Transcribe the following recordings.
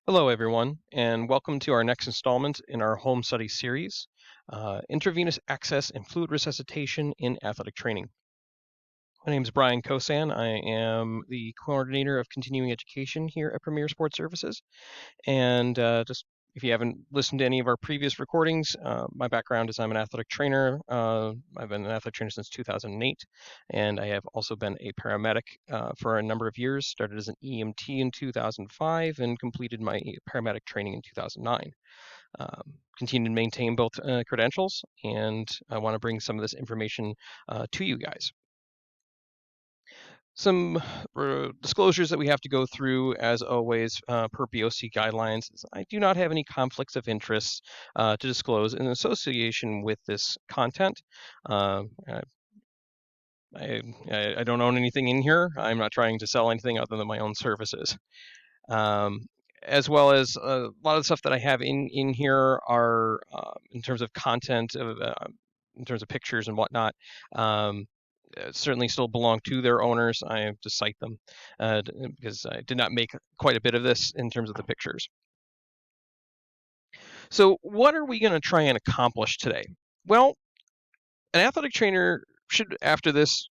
Hello, everyone, and welcome to our next installment in our home study series, Intravenous Access and Fluid Resuscitation in Athletic Training. My name is Brian Kosan. I am the coordinator of continuing education here at Premier Sports Services. And just if you haven't listened to any of our previous recordings, my background is I'm an athletic trainer. I've been an athletic trainer since 2008, and I have also been a paramedic for a number of years. Started as an EMT in 2005 and completed my paramedic training in 2009. Continue to maintain both credentials, and I want to bring some of this information to you guys. Some disclosures that we have to go through, as always, per BOC guidelines. I do not have any conflicts of interest to disclose in association with this content. Uh, I don't own anything in here. I'm not trying to sell anything other than my own services. Um, as well as a lot of the stuff that I have in here are in terms of content, in terms of pictures and whatnot. Certainly still belong to their owners. I have to cite them because I did not make quite a bit of this in terms of the pictures. So what are we going to try and accomplish today? Well, an athletic trainer should, after this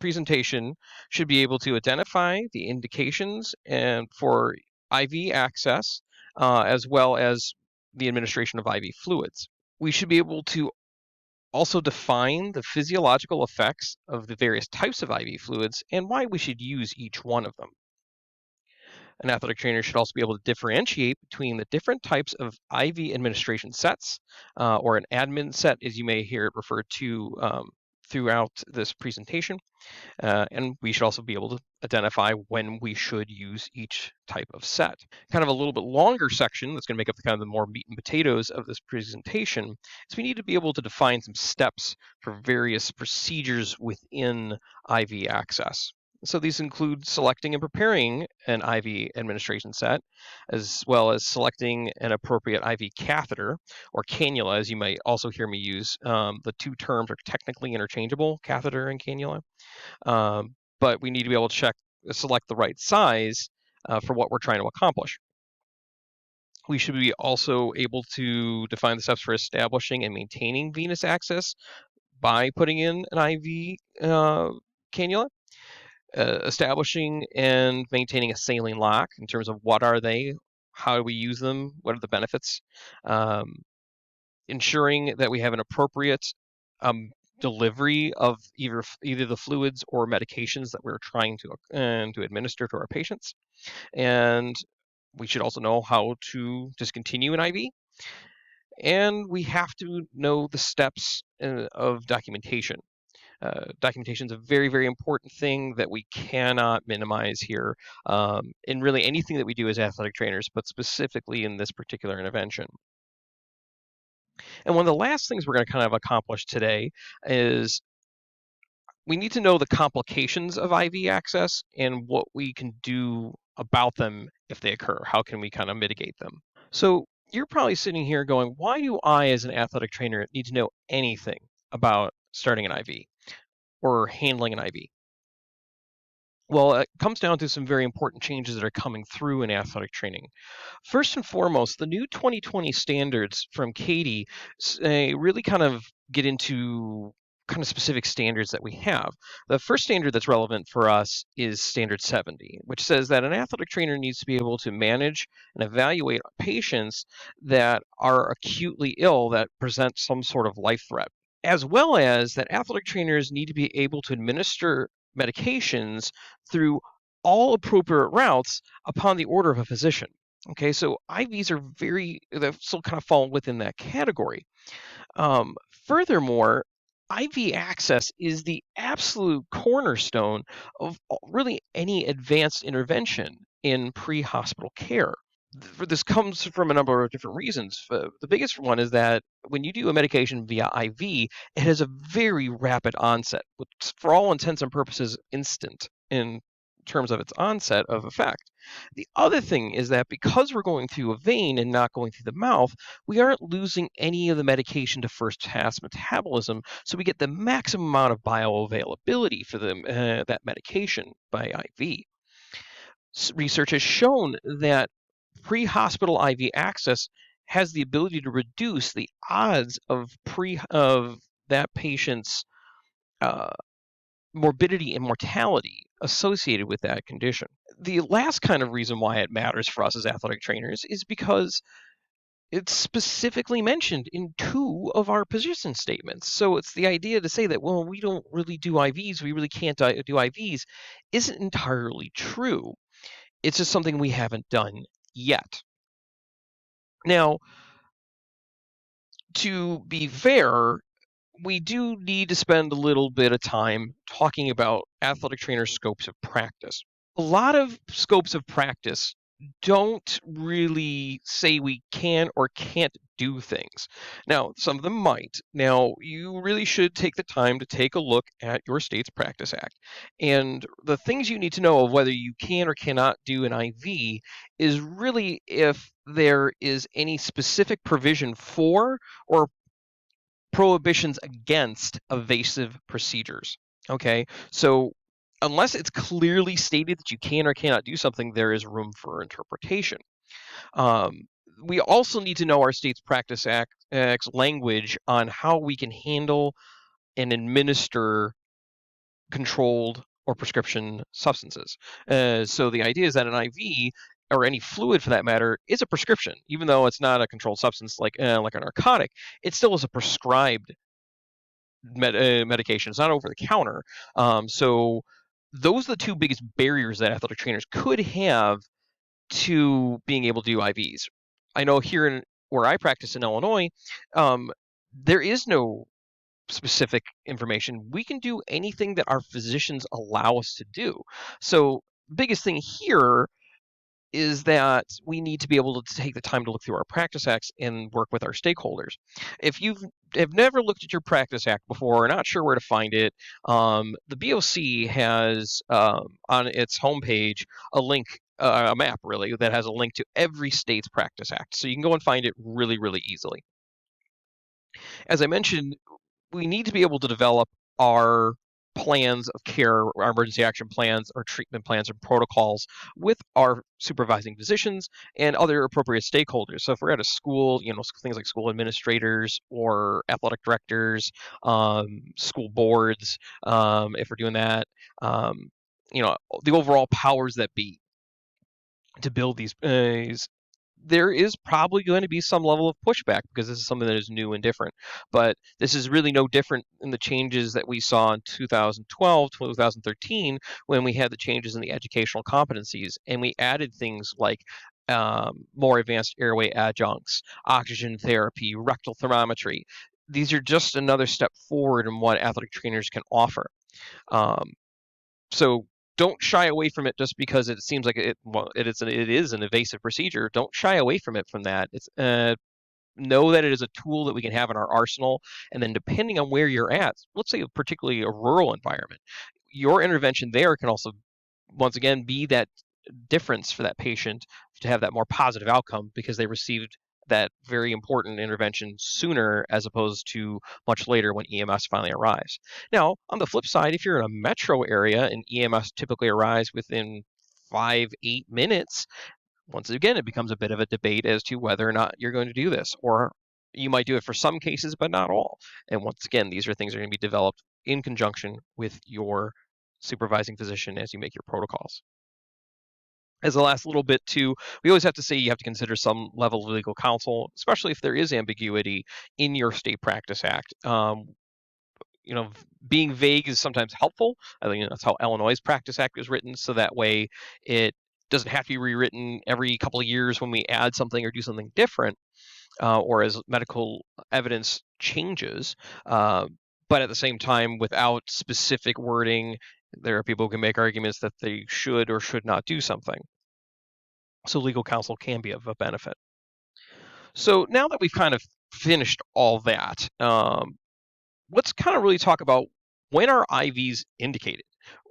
presentation, should be able to identify the indications and for IV access, as well as the administration of IV fluids. We should be able to also define the physiological effects of the various types of IV fluids and why we should use each one of them. An athletic trainer should also be able to differentiate between the different types of IV administration sets, or an admin set, as you may hear it referred to throughout this presentation. And we should also be able to identify when we should use each type of set. Kind of a little bit longer section that's going to make up the kind of the more meat and potatoes of this presentation is we need to be able to define some steps for various procedures within IV access. So these include selecting and preparing an IV administration set, as well as selecting an appropriate IV catheter, or cannula, as you might also hear me use. The two terms are technically interchangeable, catheter and cannula. But we need to be able to select the right size for what we're trying to accomplish. We should be also able to define the steps for establishing and maintaining venous access by putting in an IV cannula. Establishing and maintaining a saline lock in terms of what are they, how do we use them, what are the benefits, ensuring that we have an appropriate delivery of either the fluids or medications that we're trying to administer to our patients, and we should also know how to discontinue an IV, and we have to know the steps of documentation. Documentation is a very, very important thing that we cannot minimize here in really anything that we do as athletic trainers, but specifically in this particular intervention. And one of the last things we're going to kind of accomplish today is we need to know the complications of IV access and what we can do about them if they occur. How can we kind of mitigate them? So you're probably sitting here going, why do I, as an athletic trainer, need to know anything about starting an IV or handling an IV? Well, it comes down to some very important changes that are coming through in athletic training. First and foremost, the new 2020 standards from Katie really kind of get into kind of specific standards that we have. The first standard that's relevant for us is Standard 70, which says that an athletic trainer needs to be able to manage and evaluate patients that are acutely ill that present some sort of life threat, as well as that athletic trainers need to be able to administer medications through all appropriate routes upon the order of a physician. Okay, so IVs are they still kind of fall within that category. Furthermore, IV access is the absolute cornerstone of really any advanced intervention in pre-hospital care. This comes from a number of different reasons. The biggest one is that when you do a medication via IV, it has a very rapid onset, which for all intents and purposes instant in terms of its onset of effect. The other thing is that because we're going through a vein and not going through the mouth, we aren't losing any of the medication to first pass metabolism, so we get the maximum amount of bioavailability for that medication by IV. Research has shown that pre-hospital IV access has the ability to reduce the odds of that patient's morbidity and mortality associated with that condition. The last kind of reason why it matters for us as athletic trainers is because it's specifically mentioned in 2 of our position statements. So it's the idea to say that, well, we don't really do IVs, we really can't do IVs, isn't entirely true. It's just something we haven't done yet. Now, to be fair, we do need to spend a little bit of time talking about athletic trainer scopes of practice. A lot of scopes of practice don't really say we can or can't do things. Now, some of them might. Now, you really should take the time to take a look at your state's Practice Act. And the things you need to know of whether you can or cannot do an IV is really if there is any specific provision for or prohibitions against evasive procedures. Okay, so unless it's clearly stated that you can or cannot do something, there is room for interpretation. Um, we also need to know our state's Practice Act's language on how we can handle and administer controlled or prescription substances. So the idea is that an IV or any fluid for that matter is a prescription, even though it's not a controlled substance like a narcotic. It still is a prescribed medication. It's not over the counter. So those are the 2 biggest barriers that athletic trainers could have to being able to do IVs. I know here where I practice in Illinois, there is no specific information. We can do anything that our physicians allow us to do. So biggest thing here is that we need to be able to take the time to look through our Practice Acts and work with our stakeholders. If you have never looked at your Practice Act before or not sure where to find it, the BOC has on its homepage a link, a map really, that has a link to every state's Practice Act. So you can go and find it really, really easily. As I mentioned, we need to be able to develop our plans of care, our emergency action plans, our treatment plans and protocols with our supervising physicians and other appropriate stakeholders. So if we're at a school, things like school administrators or athletic directors, school boards, if we're doing that, the overall powers that be to build these there is probably going to be some level of pushback because this is something that is new and different. But this is really no different in the changes that we saw in 2012, 2013, when we had the changes in the educational competencies and we added things like more advanced airway adjuncts, oxygen therapy, rectal thermometry. These are just another step forward in what athletic trainers can offer. So don't shy away from it just because it seems like it is an evasive procedure. Don't shy away from it from that. It's know that it is a tool that we can have in our arsenal, and then depending on where you're at, let's say particularly a rural environment, your intervention there can also once again be that difference for that patient to have that more positive outcome because they received that very important intervention sooner as opposed to much later when EMS finally arrives. Now, on the flip side, if you're in a metro area and EMS typically arrives within 5-8 minutes, once again, it becomes a bit of a debate as to whether or not you're going to do this, or you might do it for some cases, but not all. And once again, these are things that are going to be developed in conjunction with your supervising physician as you make your protocols. As the last little bit too, we always have to say you have to consider some level of legal counsel, especially if there is ambiguity in your state practice act. Being vague is sometimes helpful. I think that's how Illinois' Practice Act is written, so that way it doesn't have to be rewritten every couple of years when we add something or do something different, or as medical evidence changes. But at the same time, without specific wording, there are people who can make arguments that they should or should not do something. So legal counsel can be of a benefit. So now that we've kind of finished all that, let's kind of really talk about when are IVs indicated?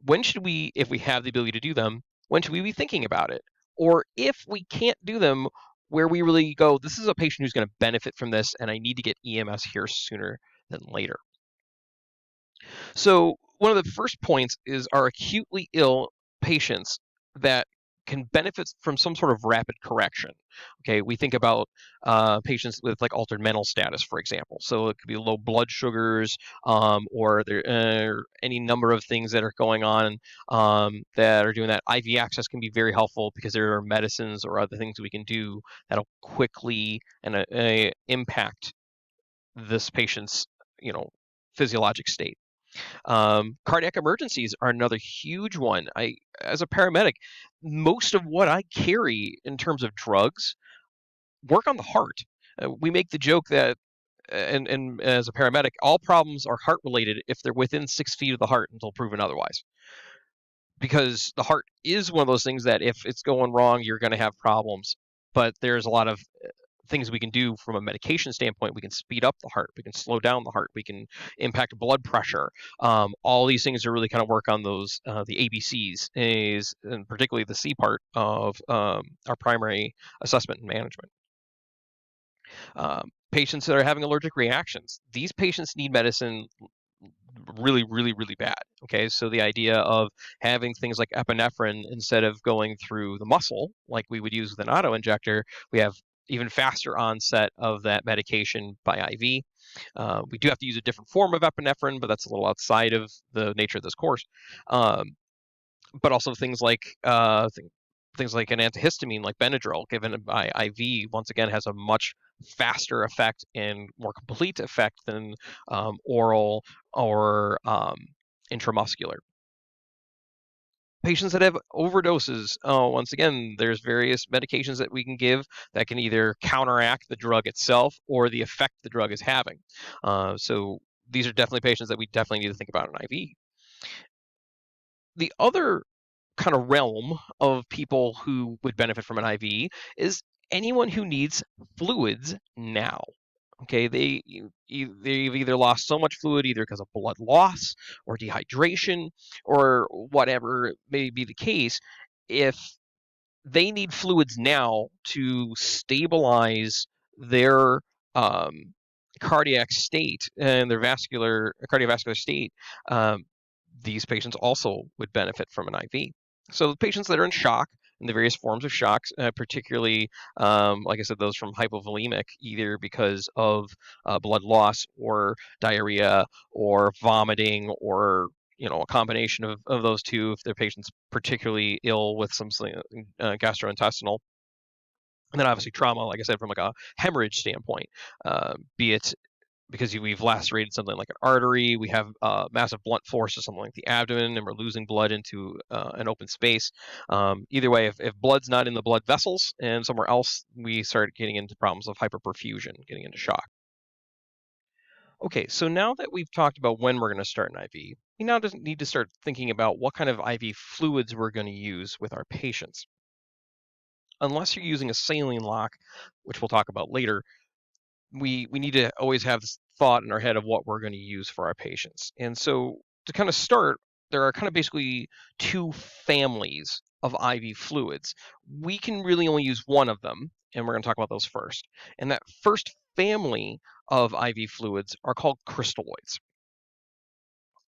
When should we, if we have the ability to do them, when should we be thinking about it? Or if we can't do them, where we really go, this is a patient who's going to benefit from this, and I need to get EMS here sooner than later. So one of the first points is our acutely ill patients that can benefit from some sort of rapid correction. Okay, we think about patients with like altered mental status, for example. So it could be low blood sugars, or there any number of things that are going on that are doing that. IV access can be very helpful because there are medicines or other things we can do that'll quickly and impact this patient's, you know, physiologic state. Cardiac emergencies are another huge one. As a paramedic, most of what I carry in terms of drugs work on the heart. We make the joke that, and as a paramedic, all problems are heart related if they're within 6 feet of the heart until proven otherwise. Because the heart is one of those things that if it's going wrong, you're going to have problems. But there's a lot of things we can do from a medication standpoint. We can speed up the heart, we can slow down the heart, we can impact blood pressure. All these things are really kind of work on those the ABCs, is, and particularly the C part of our primary assessment and management. Patients that are having allergic reactions, these patients need medicine really, really, really bad. Okay, so the idea of having things like epinephrine instead of going through the muscle like we would use with an auto injector, we have even faster onset of that medication by IV. We do have to use a different form of epinephrine, but that's a little outside of the nature of this course. But also things like an antihistamine like Benadryl given by IV once again has a much faster effect and more complete effect than oral or intramuscular. Patients that have overdoses, once again, there's various medications that we can give that can either counteract the drug itself or the effect the drug is having. So these are definitely patients that we definitely need to think about in IV. The other kind of realm of people who would benefit from an IV is anyone who needs fluids now. Okay, they've either lost so much fluid either because of blood loss or dehydration or whatever may be the case. If they need fluids now to stabilize their um, cardiac state and their cardiovascular state, um, these patients also would benefit from an IV. So the patients that are in shock and the various forms of shocks, particularly, like I said, those from hypovolemic, either because of blood loss or diarrhea or vomiting or a combination of those two, if their patient's particularly ill with something gastrointestinal. And then obviously trauma, like I said, from like a hemorrhage standpoint, be it because we've lacerated something like an artery, we have massive blunt force to something like the abdomen, and we're losing blood into an open space. Either way, if blood's not in the blood vessels and somewhere else, we start getting into problems of hyperperfusion, getting into shock. Okay, so now that we've talked about when we're going to start an IV, we now just need to start thinking about what kind of IV fluids we're going to use with our patients. Unless you're using a saline lock, which we'll talk about later, we need to always have this thought in our head of what we're going to use for our patients. And so to kind of start, there are kind of basically two families of IV fluids. We can really only use one of them, and we're going to talk about those first. And that first family of IV fluids are called crystalloids.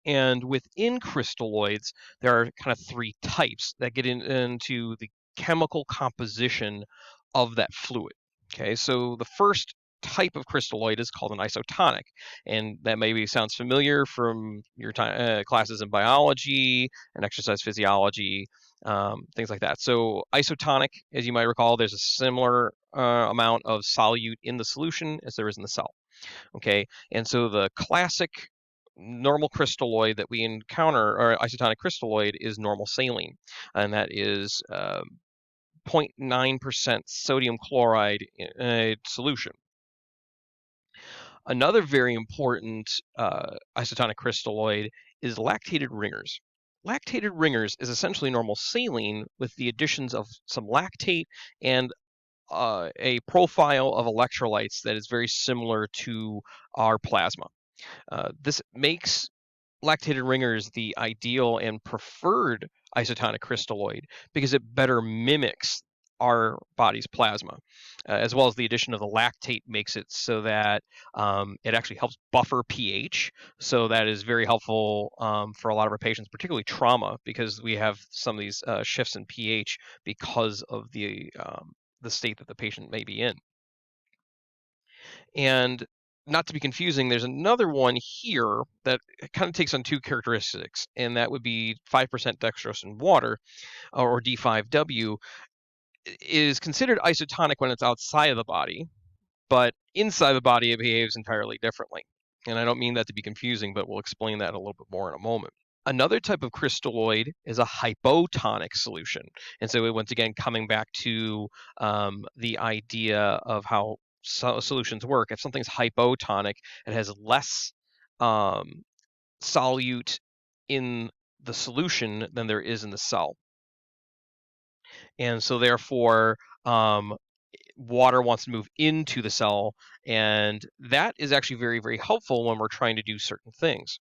And within crystalloids, there are kind of three types that get into the chemical composition of that fluid. Okay, so the first type of crystalloid is called an isotonic, and that maybe sounds familiar from your classes in biology and exercise physiology, things like that. So isotonic, as you might recall, there's a similar amount of solute in the solution as there is in the cell. Okay, and so the classic normal crystalloid that we encounter, or isotonic crystalloid, is normal saline, and that is 0.9% sodium chloride solution. Another very important isotonic crystalloid is lactated ringers. Lactated ringers is essentially normal saline with the additions of some lactate and a profile of electrolytes that is very similar to our plasma. This makes lactated ringers the ideal and preferred isotonic crystalloid because it better mimics our body's plasma, as well as the addition of the lactate makes it so that it actually helps buffer pH. So that is very helpful for a lot of our patients, particularly trauma, because we have some of these shifts in pH because of the state that the patient may be in. And not to be confusing, there's another one here that kind of takes on two characteristics, and that would be 5% dextrose in water, or D5W, is considered isotonic when it's outside of the body, but inside the body it behaves entirely differently. And I don't mean that to be confusing, but we'll explain that a little bit more in a moment. Another type of crystalloid is a hypotonic solution. And so once again, coming back to the idea of how solutions work, if something's hypotonic, it has less solute in the solution than there is in the cell. And so therefore, water wants to move into the cell, and that is actually very, very helpful when we're trying to do certain things.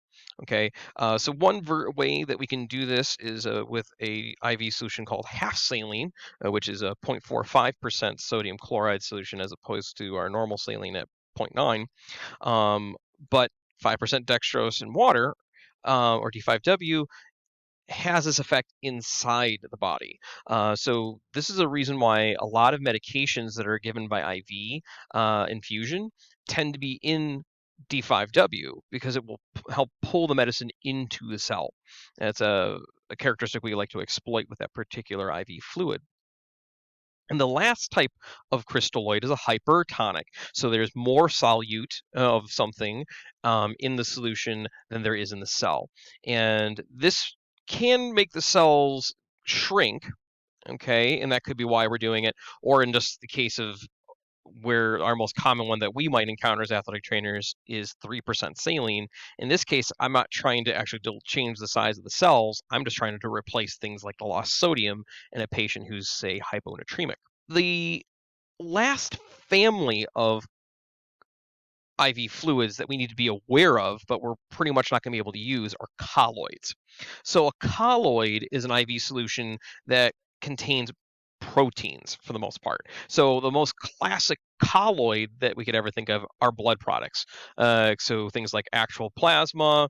Okay, so one way that we can do this is with a IV solution called half saline, which is a 0.45% sodium chloride solution as opposed to our normal saline at 0.9. But 5% dextrose in water, or D5W, has this effect inside the body. So this is a reason why a lot of medications that are given by IV infusion tend to be in D5W, because it will help pull the medicine into the cell. That's a characteristic we like to exploit with that particular IV fluid. And the last type of crystalloid is a hypertonic. So there's more solute of something in the solution than there is in the cell. And this can make the cells shrink, okay? And that could be why we're doing it. Or in just the case of where our most common one that we might encounter as athletic trainers is 3% saline. In this case, I'm not trying to actually change the size of the cells. I'm just trying to replace things like the lost sodium in a patient who's, say, hyponatremic. The last family of IV fluids that we need to be aware of, but we're pretty much not going to be able to use, are colloids. So a colloid is an IV solution that contains proteins for the most part. So the most classic colloid that we could ever think of are blood products. So things like actual plasma,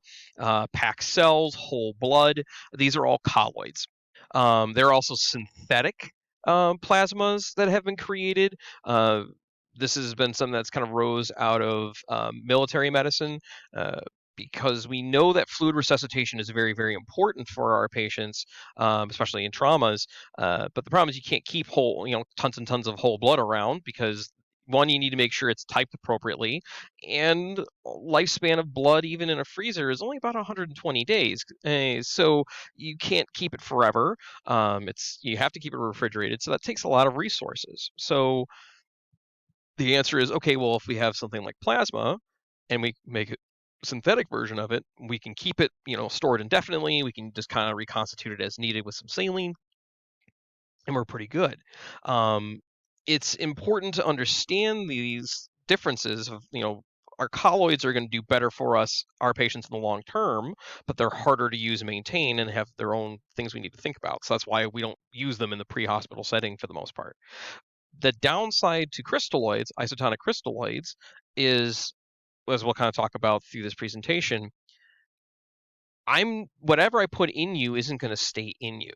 packed cells, whole blood, these are all colloids. There are also synthetic plasmas that have been created. This has been something that's kind of rose out of military medicine, uh, because we know that fluid resuscitation is very, very important for our patients, especially in traumas. But the problem is you can't keep tons and tons of whole blood around, because one, you need to make sure it's typed appropriately, and lifespan of blood, even in a freezer, is only about 120 days. So you can't keep it forever. You have to keep it refrigerated, so that takes a lot of resources. So the answer is, okay, well, if we have something like plasma and we make a synthetic version of it, we can keep it, stored indefinitely. We can just kind of reconstitute it as needed with some saline, and we're pretty good. Um, it's important to understand these differences of, our colloids are going to do better for us, our patients, in the long term, but they're harder to use and maintain and have their own things we need to think about. So that's why we don't use them in the pre-hospital setting for the most part. The downside to crystalloids, isotonic crystalloids, is, as we'll kind of talk about through this presentation, whatever I put in you isn't going to stay in you,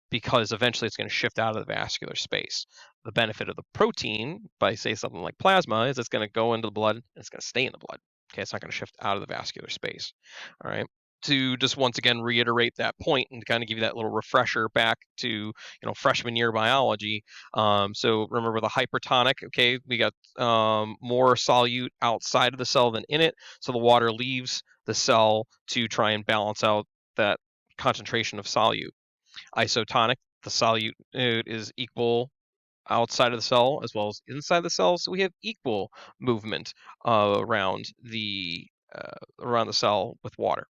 because eventually it's going to shift out of the vascular space. The benefit of the protein, by say something like plasma, is it's going to go into the blood and it's going to stay in the blood. Okay, it's not going to shift out of the vascular space. All right. To just once again reiterate that point and kind of give you that little refresher back to freshman year biology. So remember the hypertonic. Okay, we got more solute outside of the cell than in it, so the water leaves the cell to try and balance out that concentration of solute. Isotonic, the solute is equal outside of the cell as well as inside the cell, so we have equal movement around the cell with water.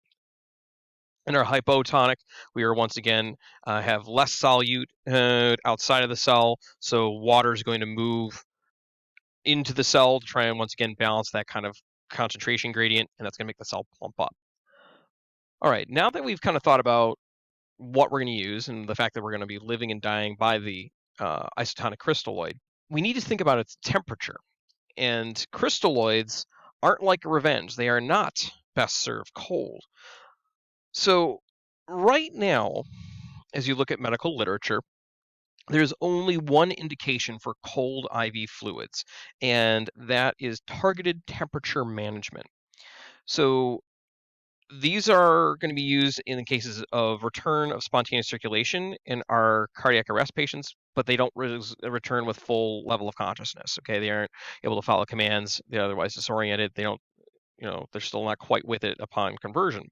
In our hypotonic, we are once again have less solute outside of the cell, so water is going to move into the cell to try and once again balance that kind of concentration gradient, and that's going to make the cell plump up. All right, now that we've kind of thought about what we're going to use and the fact that we're going to be living and dying by the isotonic crystalloid, we need to think about its temperature. And crystalloids aren't like revenge. They are not best served cold. So right now, as you look at medical literature, there's only one indication for cold IV fluids, and that is targeted temperature management. So these are going to be used in the cases of return of spontaneous circulation in our cardiac arrest patients, but they don't return with full level of consciousness. Okay, they aren't able to follow commands. They're otherwise disoriented. They don't, they're still not quite with it upon conversion.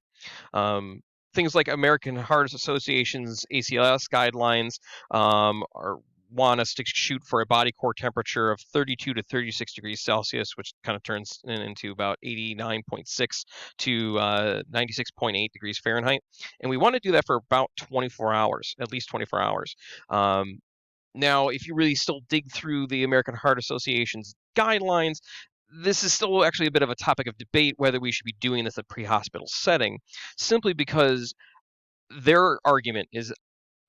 Things like American Heart Association's ACLS guidelines are want us to shoot for a body core temperature of 32 to 36 degrees Celsius, which kind of turns into about 89.6 to 96.8 degrees Fahrenheit. And we want to do that for about 24 hours, at least 24 hours. Now, if you really still dig through the American Heart Association's guidelines, this is still actually a bit of a topic of debate whether we should be doing this in a pre-hospital setting, simply because their argument is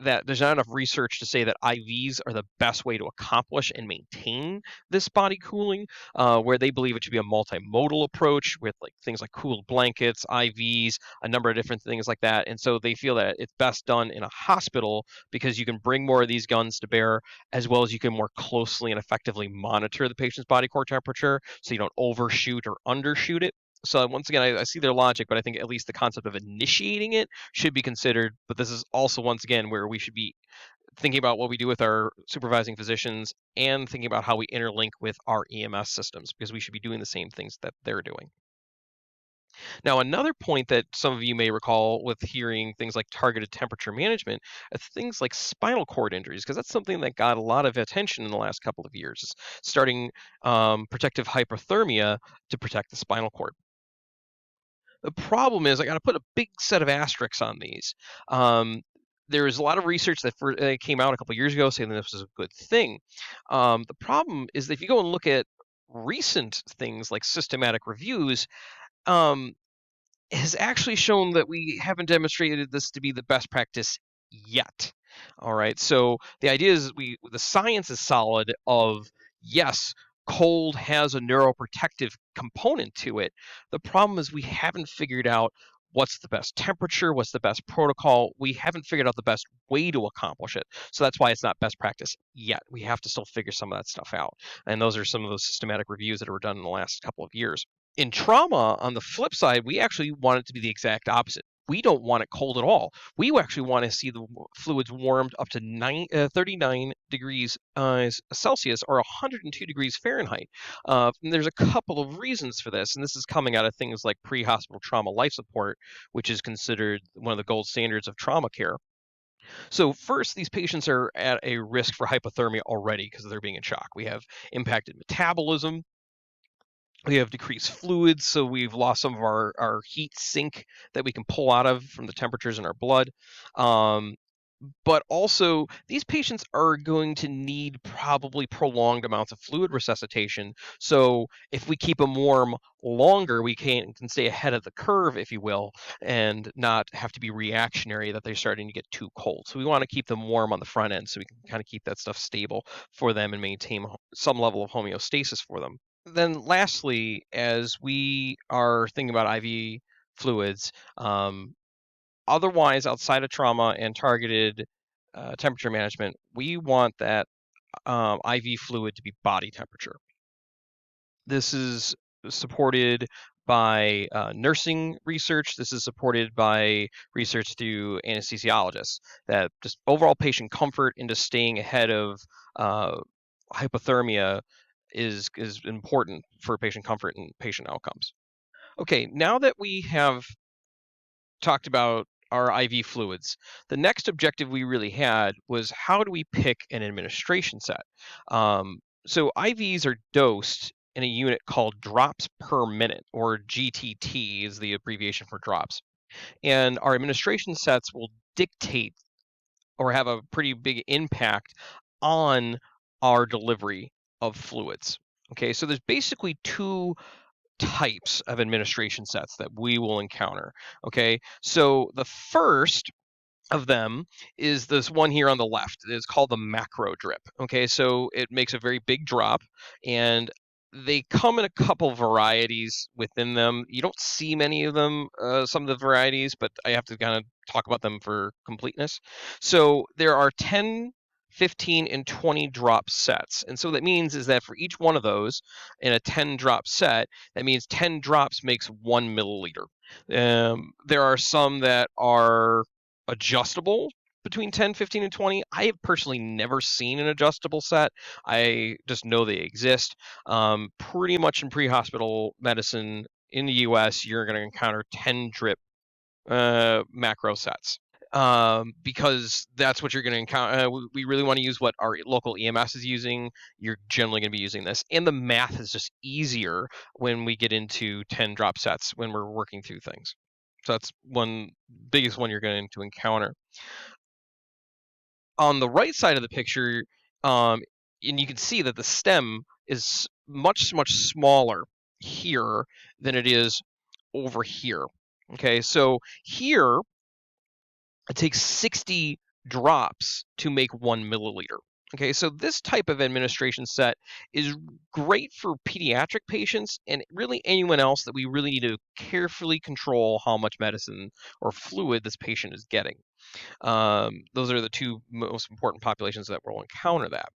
that there's not enough research to say that IVs are the best way to accomplish and maintain this body cooling, where they believe it should be a multimodal approach with like things like cooled blankets, IVs, a number of different things like that. And so they feel that it's best done in a hospital because you can bring more of these guns to bear, as well as you can more closely and effectively monitor the patient's body core temperature so you don't overshoot or undershoot it. So once again, I see their logic, but I think at least the concept of initiating it should be considered. But this is also once again where we should be thinking about what we do with our supervising physicians and thinking about how we interlink with our EMS systems, because we should be doing the same things that they're doing. Now, another point that some of you may recall with hearing things like targeted temperature management is things like spinal cord injuries, because that's something that got a lot of attention in the last couple of years, starting protective hypothermia to protect the spinal cord. The problem is I got to put a big set of asterisks on these. There is a lot of research that came out a couple years ago saying that this was a good thing. The problem is that if you go and look at recent things like systematic reviews, um, has actually shown that we haven't demonstrated this to be the best practice yet. All right. So the idea is the science is solid of yes, cold has a neuroprotective component to it. The problem is we haven't figured out what's the best temperature, what's the best protocol. We haven't figured out the best way to accomplish it. So that's why it's not best practice yet. We have to still figure some of that stuff out. And those are some of those systematic reviews that were done in the last couple of years. In trauma, on the flip side, we actually want it to be the exact opposite. We don't want it cold at all. We actually want to see the fluids warmed up to 39 degrees Celsius or 102 degrees Fahrenheit. And there's a couple of reasons for this, and this is coming out of things like pre-hospital trauma life support, which is considered one of the gold standards of trauma care. So first, these patients are at a risk for hypothermia already because they're being in shock. We have impacted metabolism, we have decreased fluids, so we've lost some of our heat sink that we can pull out of from the temperatures in our blood. But also, these patients are going to need probably prolonged amounts of fluid resuscitation. So if we keep them warm longer, we can stay ahead of the curve, if you will, and not have to be reactionary that they're starting to get too cold. So we want to keep them warm on the front end so we can kind of keep that stuff stable for them and maintain some level of homeostasis for them. Then lastly, as we are thinking about IV fluids, otherwise outside of trauma and targeted temperature management, we want that IV fluid to be body temperature. This is supported by nursing research. This is supported by research through anesthesiologists, that just overall patient comfort into staying ahead of hypothermia is important for patient comfort and patient outcomes. Okay, now that we have talked about our IV fluids, the next objective we really had was how do we pick an administration set? So IVs are dosed in a unit called drops per minute, or GTT is the abbreviation for drops. And our administration sets will dictate or have a pretty big impact on our delivery of fluids. Okay, so there's basically two types of administration sets that we will encounter. Okay, so the first of them is this one here on the left. It's called the macro drip. Okay, so it makes a very big drop, and they come in a couple varieties within them. You don't see many of them, some of the varieties, but I have to kind of talk about them for completeness. So there are 10, 15, and 20 drop sets. And so that means is that for each one of those in a 10 drop set, that means 10 drops makes 1 milliliter. There are some that are adjustable between 10, 15, and 20. I have personally never seen an adjustable set. I just know they exist. Pretty much in pre-hospital medicine in the US, you're going to encounter 10 drip macro sets. Because that's what you're going to encounter. We really want to use what our local EMS is using. You're generally going to be using this. And the math is just easier when we get into 10 drop sets when we're working through things. So that's one biggest one you're going to encounter. On the right side of the picture, and you can see that the stem is much, much smaller here than it is over here. Okay, so here it takes 60 drops to make 1 milliliter. Okay, so this type of administration set is great for pediatric patients and really anyone else that we really need to carefully control how much medicine or fluid this patient is getting. Those are the two most important populations that will encounter that.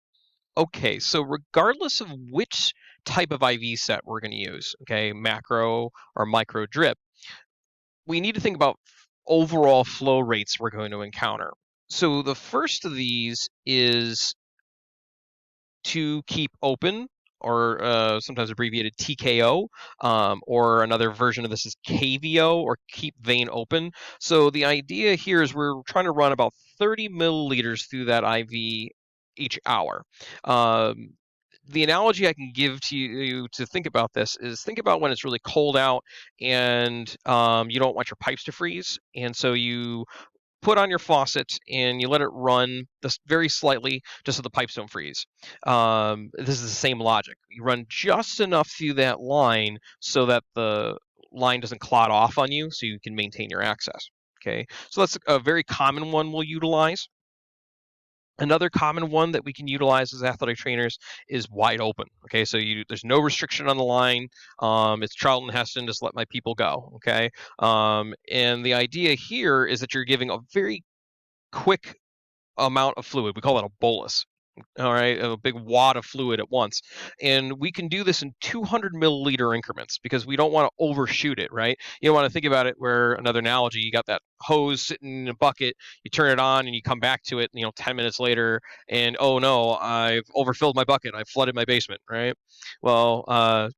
Okay, so regardless of which type of IV set we're going to use, okay, macro or micro drip, we need to think about overall flow rates we're going to encounter. So the first of these is to keep open, or sometimes abbreviated TKO, or another version of this is KVO, or keep vein open. So the idea here is we're trying to run about 30 milliliters through that IV each hour. The analogy I can give to you to think about this is think about when it's really cold out and you don't want your pipes to freeze. And so you put on your faucet and you let it run just very slightly just so the pipes don't freeze. This is the same logic. You run just enough through that line so that the line doesn't clot off on you so you can maintain your access. Okay, so that's a very common one we'll utilize. Another common one that we can utilize as athletic trainers is wide open. Okay, so there's no restriction on the line. It's Charlton Heston, just let my people go. Okay, and the idea here is that you're giving a very quick amount of fluid. We call it a bolus. All right, a big wad of fluid at once. And we can do this in 200 milliliter increments because we don't want to overshoot it, right? You don't want to think about it where another analogy, you got that hose sitting in a bucket, you turn it on and you come back to it, 10 minutes later, and oh no, I've overfilled my bucket, I've flooded my basement, right? Well,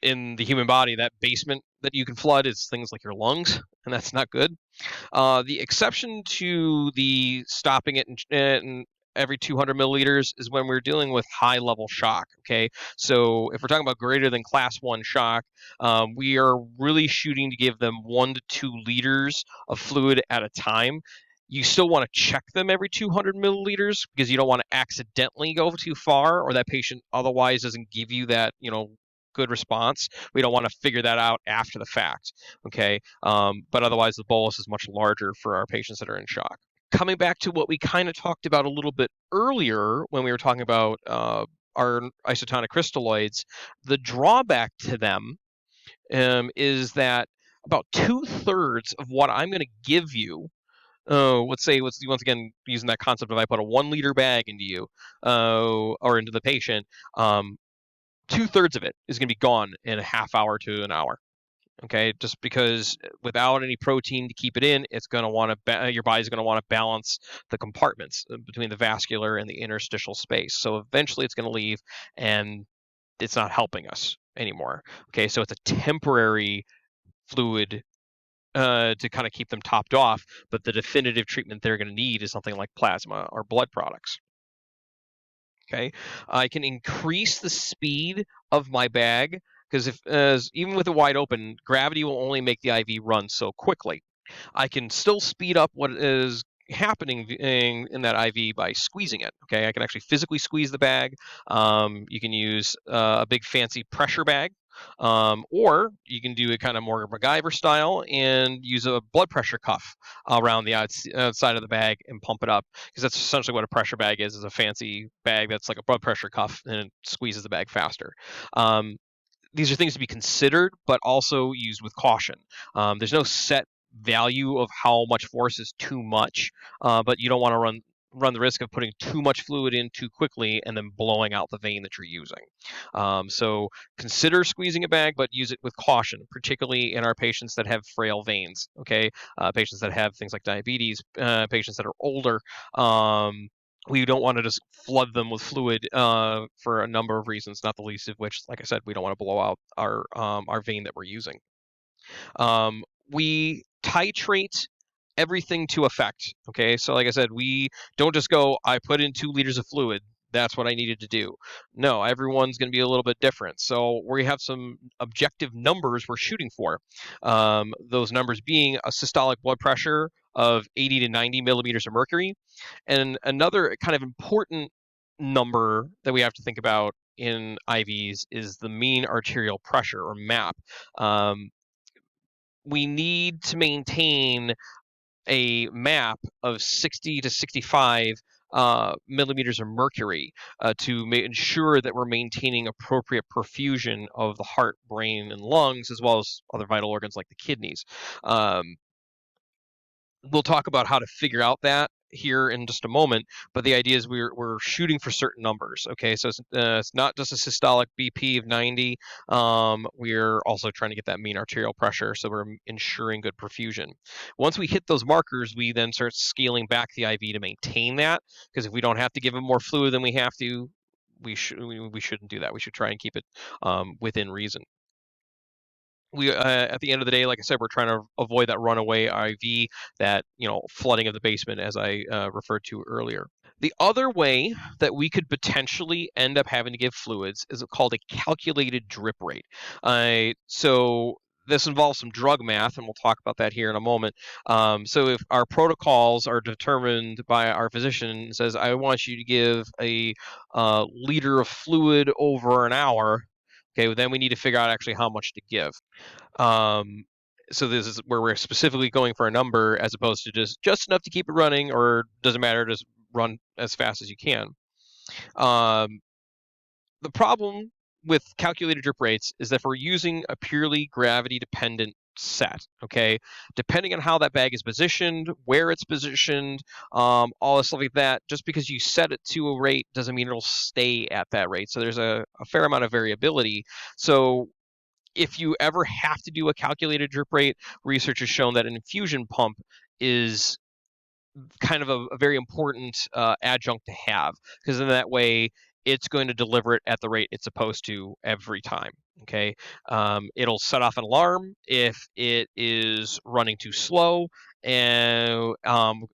in the human body, that basement that you can flood is things like your lungs, and that's not good. The exception to the stopping it in every 200 milliliters is when we're dealing with high level shock. Okay, so if we're talking about greater than class 1 shock, we are really shooting to give them 1 to 2 liters of fluid at a time. You still want to check them every 200 milliliters because you don't want to accidentally go too far, or that patient otherwise doesn't give you that good response. We don't want to figure that out after the fact. Okay, but otherwise the bolus is much larger for our patients that are in shock. Coming back to what we kind of talked about a little bit earlier when we were talking about our isotonic crystalloids, the drawback to them is that about 2/3 of what I'm going to give you, let's say, once again using that concept of I put a 1 liter bag into you or into the patient, 2/3 of it is going to be gone in a half hour to an hour. Okay, just because without any protein to keep it in, it's going to want to your body's going to want to balance the compartments between the vascular and the interstitial space. So eventually it's going to leave and it's not helping us anymore. Okay, so it's a temporary fluid to kind of keep them topped off, but the definitive treatment they're going to need is something like plasma or blood products. Okay, I can increase the speed of my bag because even with it wide open, gravity will only make the IV run so quickly. I can still speed up what is happening in that IV by squeezing it. Okay, I can actually physically squeeze the bag. You can use a big fancy pressure bag. Or you can do it kind of more MacGyver style and use a blood pressure cuff around the outside of the bag and pump it up, because that's essentially what a pressure bag is a fancy bag that's like a blood pressure cuff, and it squeezes the bag faster. These are things to be considered, but also used with caution. There's no set value of how much force is too much, but you don't want to run the risk of putting too much fluid in too quickly and then blowing out the vein that you're using. So consider squeezing a bag, but use it with caution, particularly in our patients that have frail veins. Okay, patients that have things like diabetes, patients that are older. We don't want to just flood them with fluid for a number of reasons, not the least of which, like I said, we don't want to blow out our vein that we're using. We titrate everything to effect. Okay, so like I said, we don't just go, I put in 2 liters of fluid, that's what I needed to do. No, everyone's going to be a little bit different. So we have some objective numbers we're shooting for. Those numbers being a systolic blood pressure of 80 to 90 millimeters of mercury. And another kind of important number that we have to think about in IVs is the mean arterial pressure, or MAP. We need to maintain a MAP of 60 to 65 millimeters of mercury to ensure that we're maintaining appropriate perfusion of the heart, brain, and lungs, as well as other vital organs like the kidneys. We'll talk about how to figure out that here in just a moment, but the idea is we're shooting for certain numbers. Okay, so it's not just a systolic BP of 90. We're also trying to get that mean arterial pressure, so we're ensuring good perfusion. Once we hit those markers, we then start scaling back the IV to maintain that, because if we don't have to give them more fluid than we have to, we shouldn't do that. We should try and keep it within reason. We at the end of the day, like I said, we're trying to avoid that runaway IV, that flooding of the basement, as I referred to earlier. The other way that we could potentially end up having to give fluids is called a calculated drip rate. So this involves some drug math, and we'll talk about that here in a moment. So if our protocols are determined by our physician and says, I want you to give a liter of fluid over an hour, okay, well, then we need to figure out actually how much to give. So this is where we're specifically going for a number, as opposed to just enough to keep it running, or doesn't matter, just run as fast as you can. The problem with calculated drip rates is that if we're using a purely gravity dependent set, okay, depending on how that bag is positioned, where it's positioned, all this stuff like that, just because you set it to a rate doesn't mean it'll stay at that rate. So there's a fair amount of variability. So if you ever have to do a calculated drip rate, research has shown that an infusion pump is kind of a very important adjunct to have, because in that way it's going to deliver it at the rate it's supposed to every time. Okay, it'll set off an alarm if it is running too slow, and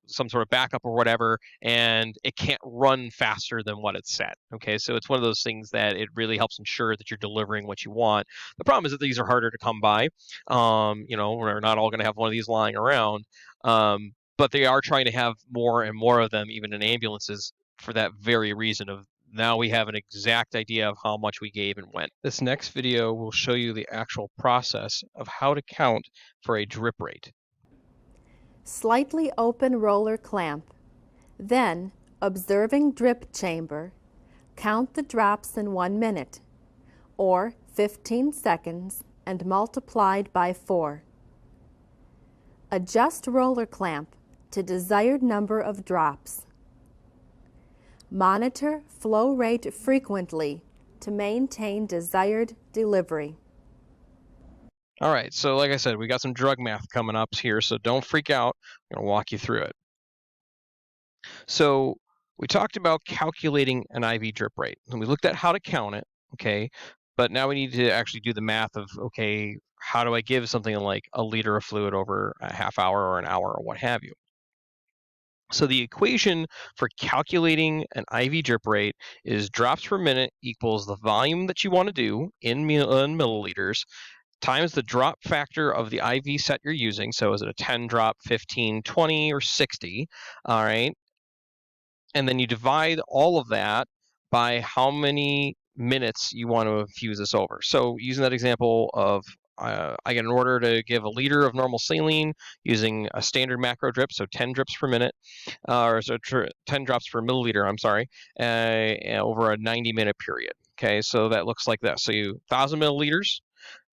some sort of backup or whatever, and it can't run faster than what it's set. Okay, so it's one of those things that it really helps ensure that you're delivering what you want. The problem is that these are harder to come by. We're not all going to have one of these lying around. But they are trying to have more and more of them, even in ambulances, for that very reason of now we have an exact idea of how much we gave and when. This next video will show you the actual process of how to count for a drip rate. Slightly open roller clamp. Then, observing drip chamber, count the drops in 1 minute, or 15 seconds, and multiplied by 4. Adjust roller clamp to desired number of drops. Monitor flow rate frequently to maintain desired delivery. All right, so like I said, we got some drug math coming up here, so don't freak out. I'm going to walk you through it. So we talked about calculating an IV drip rate, and we looked at how to count it, okay? But now we need to actually do the math of, okay, how do I give something like a liter of fluid over a half hour or an hour or what have you? So the equation for calculating an IV drip rate is drops per minute equals the volume that you want to do in milliliters times the drop factor of the IV set you're using. So is it a 10 drop, 15, 20, or 60? All right. And then you divide all of that by how many minutes you want to infuse this over. So using that example of I get an order to give a liter of normal saline using a standard macro drip, so 10 drips per minute, or so 10 drops per milliliter, I'm sorry, over a 90-minute period. Okay, so that looks like this. So 1,000 milliliters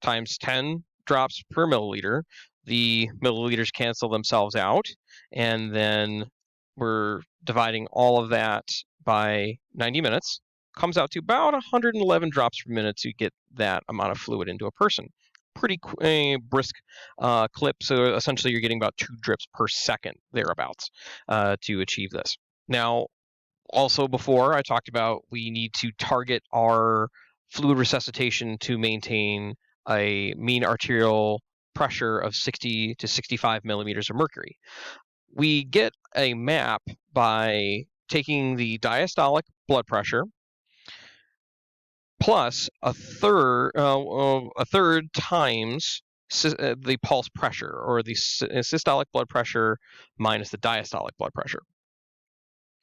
times 10 drops per milliliter. The milliliters cancel themselves out, and then we're dividing all of that by 90 minutes. Comes out to about 111 drops per minute to get that amount of fluid into a person. Pretty brisk clip. So essentially, you're getting about 2 drips per second thereabouts to achieve this. Now, also before I talked about we need to target our fluid resuscitation to maintain a mean arterial pressure of 60 to 65 millimeters of mercury. We get a map by taking the diastolic blood pressure plus a third times the pulse pressure, or the systolic blood pressure minus the diastolic blood pressure.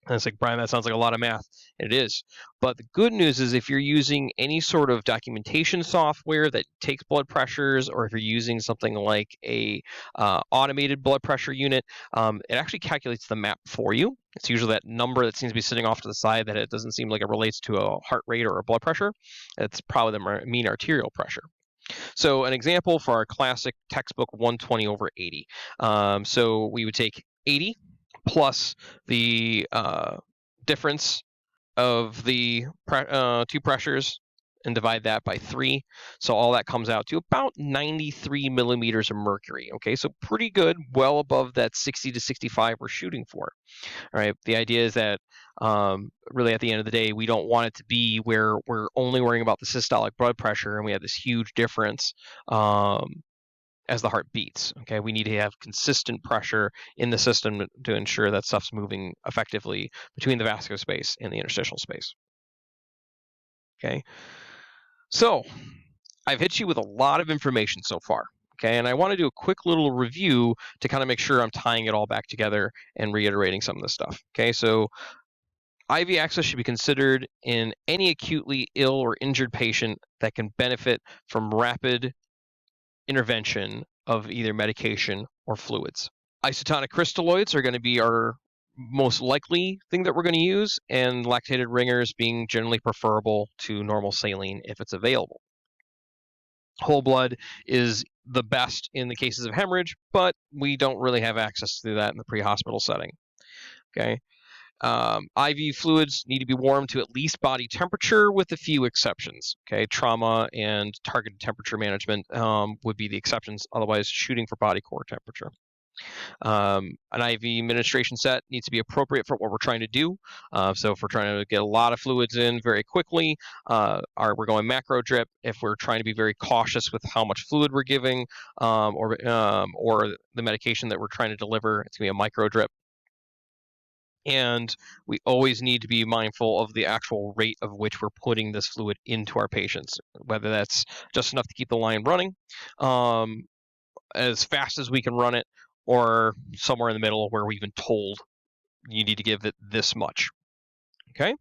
And it's like, Brian, that sounds like a lot of math. It is. But the good news is if you're using any sort of documentation software that takes blood pressures, or if you're using something like a automated blood pressure unit, it actually calculates the map for you. It's usually that number that seems to be sitting off to the side that it doesn't seem like it relates to a heart rate or a blood pressure. It's probably the mean arterial pressure. So an example for our classic textbook 120/80. So we would take 80 plus the difference of the two pressures and divide that by 3. So all that comes out to about 93 millimeters of mercury. Okay, so pretty good, well above that 60 to 65 we're shooting for. All right, the idea is that really at the end of the day, we don't want it to be where we're only worrying about the systolic blood pressure and we have this huge difference as the heart beats. Okay, we need to have consistent pressure in the system to ensure that stuff's moving effectively between the vascular space and the interstitial space. Okay, so I've hit you with a lot of information so far. Okay, and I want to do a quick little review to kind of make sure I'm tying it all back together and reiterating some of this stuff. Okay, so IV access should be considered in any acutely ill or injured patient that can benefit from rapid intervention of either medication or fluids. Isotonic crystalloids are going to be our most likely thing that we're going to use, and lactated ringers being generally preferable to normal saline if it's available. Whole blood is the best in the cases of hemorrhage, but we don't really have access to that in the pre-hospital setting. Okay. IV fluids need to be warmed to at least body temperature, with a few exceptions. Okay, trauma and targeted temperature management would be the exceptions. Otherwise, shooting for body core temperature. An IV administration set needs to be appropriate for what we're trying to do. So if we're trying to get a lot of fluids in very quickly, we're going macro drip. If we're trying to be very cautious with how much fluid we're giving, or the medication that we're trying to deliver, it's going to be a micro drip. And we always need to be mindful of the actual rate of which we're putting this fluid into our patients, whether that's just enough to keep the line running, as fast as we can run it, or somewhere in the middle where we've been told you need to give it this much. Okay?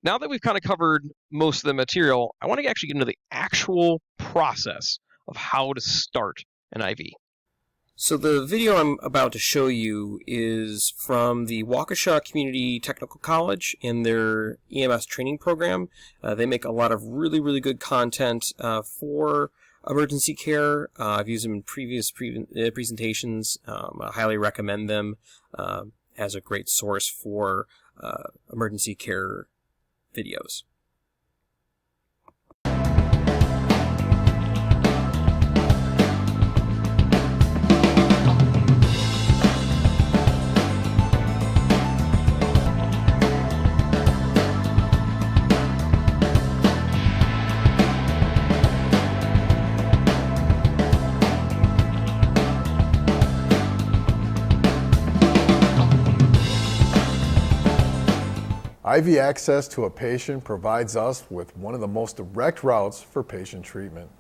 Now that we've kind of covered most of the material, I want to actually get into the actual process of how to start an IV. So the video I'm about to show you is from the Waukesha Community Technical College in their EMS training program. They make a lot of really, really good content for emergency care. I've used them in previous presentations. I highly recommend them as a great source for emergency care videos. IV access to a patient provides us with one of the most direct routes for patient treatment.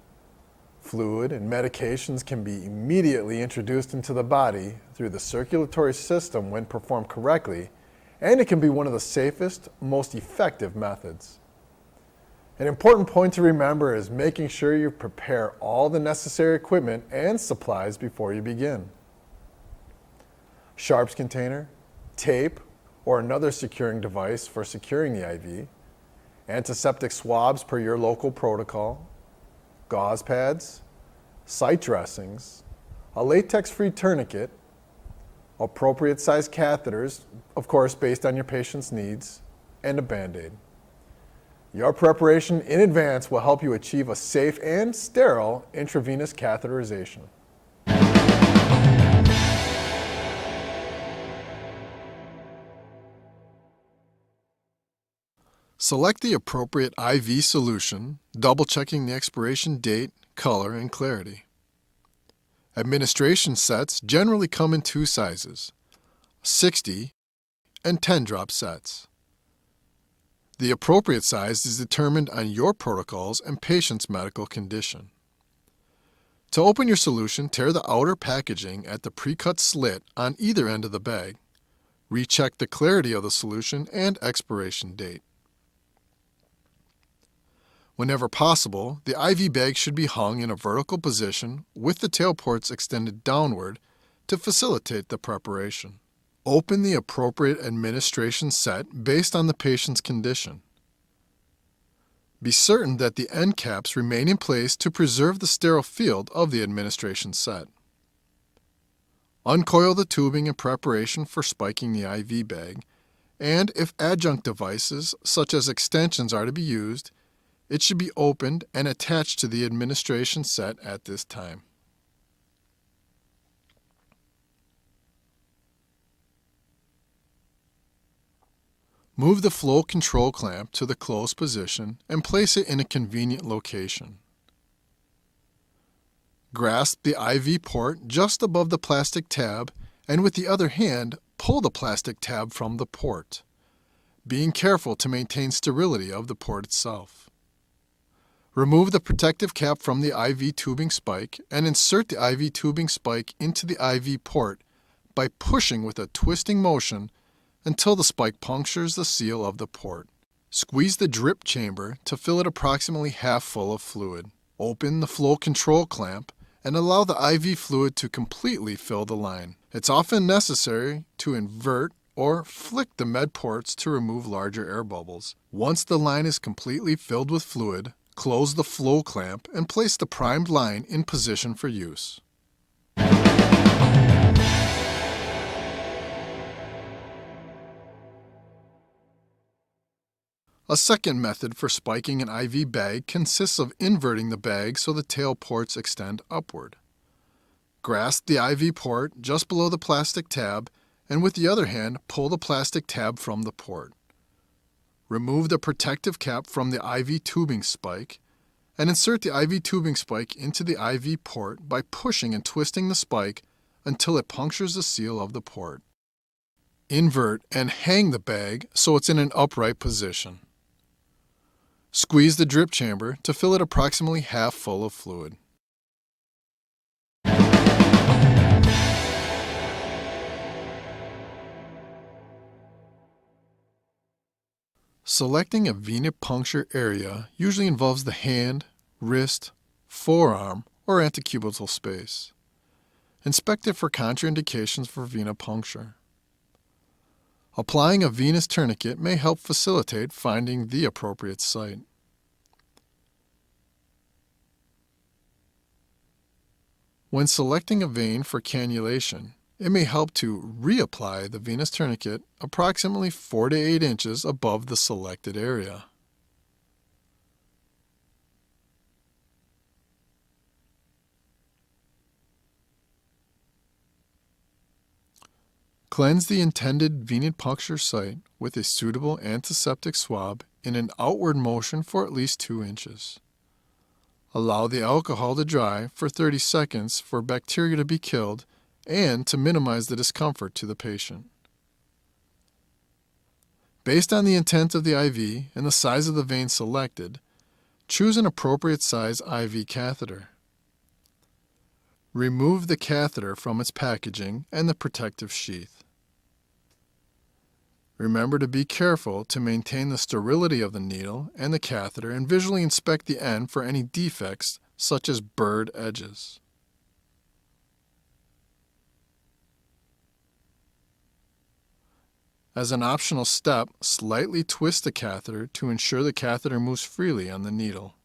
Fluid and medications can be immediately introduced into the body through the circulatory system when performed correctly, and it can be one of the safest, most effective methods. An important point to remember is making sure you prepare all the necessary equipment and supplies before you begin. Sharps container, tape, or another securing device for securing the IV, antiseptic swabs per your local protocol, gauze pads, site dressings, a latex-free tourniquet, appropriate size catheters, of course based on your patient's needs, and a Band-Aid. Your preparation in advance will help you achieve a safe and sterile intravenous catheterization. Select the appropriate IV solution, double-checking the expiration date, color, and clarity. Administration sets generally come in two sizes, 60 and 10-drop sets. The appropriate size is determined on your protocols and patient's medical condition. To open your solution, tear the outer packaging at the pre-cut slit on either end of the bag. Recheck the clarity of the solution and expiration date. Whenever possible, the IV bag should be hung in a vertical position with the tail ports extended downward to facilitate the preparation. Open the appropriate administration set based on the patient's condition. Be certain that the end caps remain in place to preserve the sterile field of the administration set. Uncoil the tubing in preparation for spiking the IV bag, and if adjunct devices such as extensions are to be used, it should be opened and attached to the administration set at this time. Move the flow control clamp to the closed position and place it in a convenient location. Grasp the IV port just above the plastic tab and with the other hand pull the plastic tab from the port, being careful to maintain sterility of the port itself. Remove the protective cap from the IV tubing spike and insert the IV tubing spike into the IV port by pushing with a twisting motion until the spike punctures the seal of the port. Squeeze the drip chamber to fill it approximately half full of fluid. Open the flow control clamp and allow the IV fluid to completely fill the line. It's often necessary to invert or flick the med ports to remove larger air bubbles. Once the line is completely filled with fluid, close the flow clamp and place the primed line in position for use. A second method for spiking an IV bag consists of inverting the bag so the tail ports extend upward. Grasp the IV port just below the plastic tab and with the other hand pull the plastic tab from the port. Remove the protective cap from the IV tubing spike and insert the IV tubing spike into the IV port by pushing and twisting the spike until it punctures the seal of the port. Invert and hang the bag so it's in an upright position. Squeeze the drip chamber to fill it approximately half full of fluid. Selecting a venipuncture area usually involves the hand, wrist, forearm, or antecubital space. Inspect it for contraindications for venipuncture. Applying a venous tourniquet may help facilitate finding the appropriate site. When selecting a vein for cannulation, it may help to reapply the venous tourniquet approximately 4 to 8 inches above the selected area. Cleanse the intended venipuncture site with a suitable antiseptic swab in an outward motion for at least 2 inches. Allow the alcohol to dry for 30 seconds for bacteria to be killed and to minimize the discomfort to the patient. Based on the intent of the IV and the size of the vein selected, choose an appropriate size IV catheter. Remove the catheter from its packaging and the protective sheath. Remember to be careful to maintain the sterility of the needle and the catheter and visually inspect the end for any defects such as burred edges. As an optional step, slightly twist the catheter to ensure the catheter moves freely on the needle.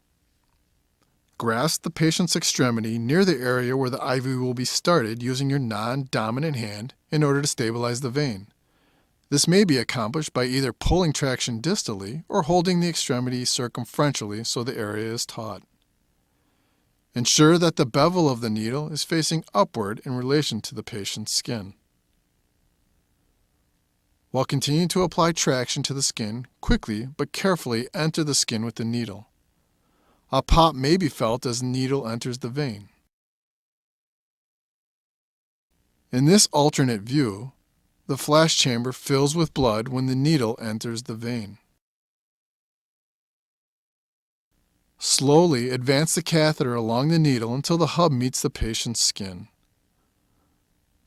Grasp the patient's extremity near the area where the IV will be started using your non-dominant hand in order to stabilize the vein. This may be accomplished by either pulling traction distally or holding the extremity circumferentially so the area is taut. Ensure that the bevel of the needle is facing upward in relation to the patient's skin. While continuing to apply traction to the skin, quickly but carefully enter the skin with the needle. A pop may be felt as the needle enters the vein. In this alternate view, the flash chamber fills with blood when the needle enters the vein. Slowly advance the catheter along the needle until the hub meets the patient's skin.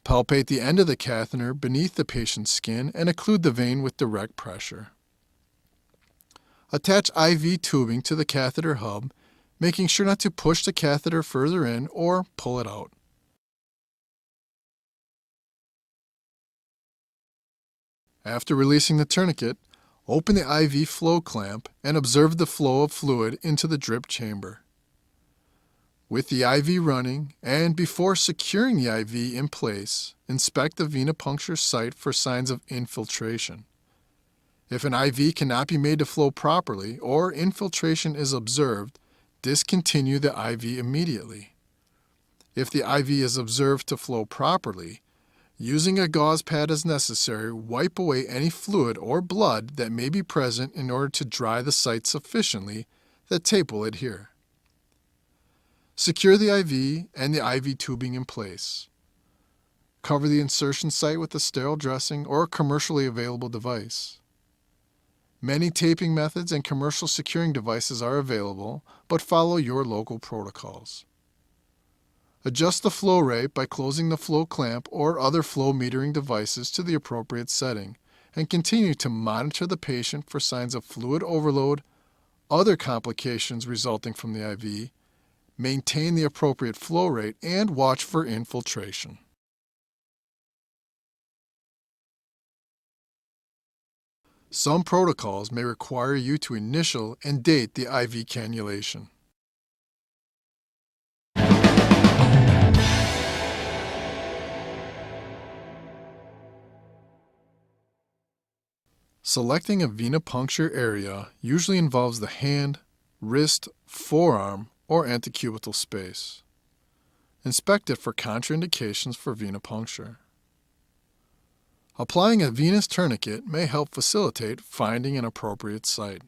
Palpate the end of the catheter beneath the patient's skin and occlude the vein with direct pressure. Attach IV tubing to the catheter hub, making sure not to push the catheter further in or pull it out. After releasing the tourniquet, open the IV flow clamp and observe the flow of fluid into the drip chamber. With the IV running and before securing the IV in place, inspect the venipuncture site for signs of infiltration. If an IV cannot be made to flow properly or infiltration is observed, discontinue the IV immediately. If the IV is observed to flow properly, using a gauze pad as necessary, wipe away any fluid or blood that may be present in order to dry the site sufficiently that tape will adhere. Secure the IV and the IV tubing in place. Cover the insertion site with a sterile dressing or a commercially available device. Many taping methods and commercial securing devices are available, but follow your local protocols. Adjust the flow rate by closing the flow clamp or other flow metering devices to the appropriate setting, and continue to monitor the patient for signs of fluid overload, other complications resulting from the IV, maintain the appropriate flow rate, and watch for infiltration. Some protocols may require you to initial and date the IV cannulation. Selecting a venipuncture area usually involves the hand, wrist, forearm, or antecubital space. Inspect it for contraindications for venipuncture. Applying a venous tourniquet may help facilitate finding an appropriate site.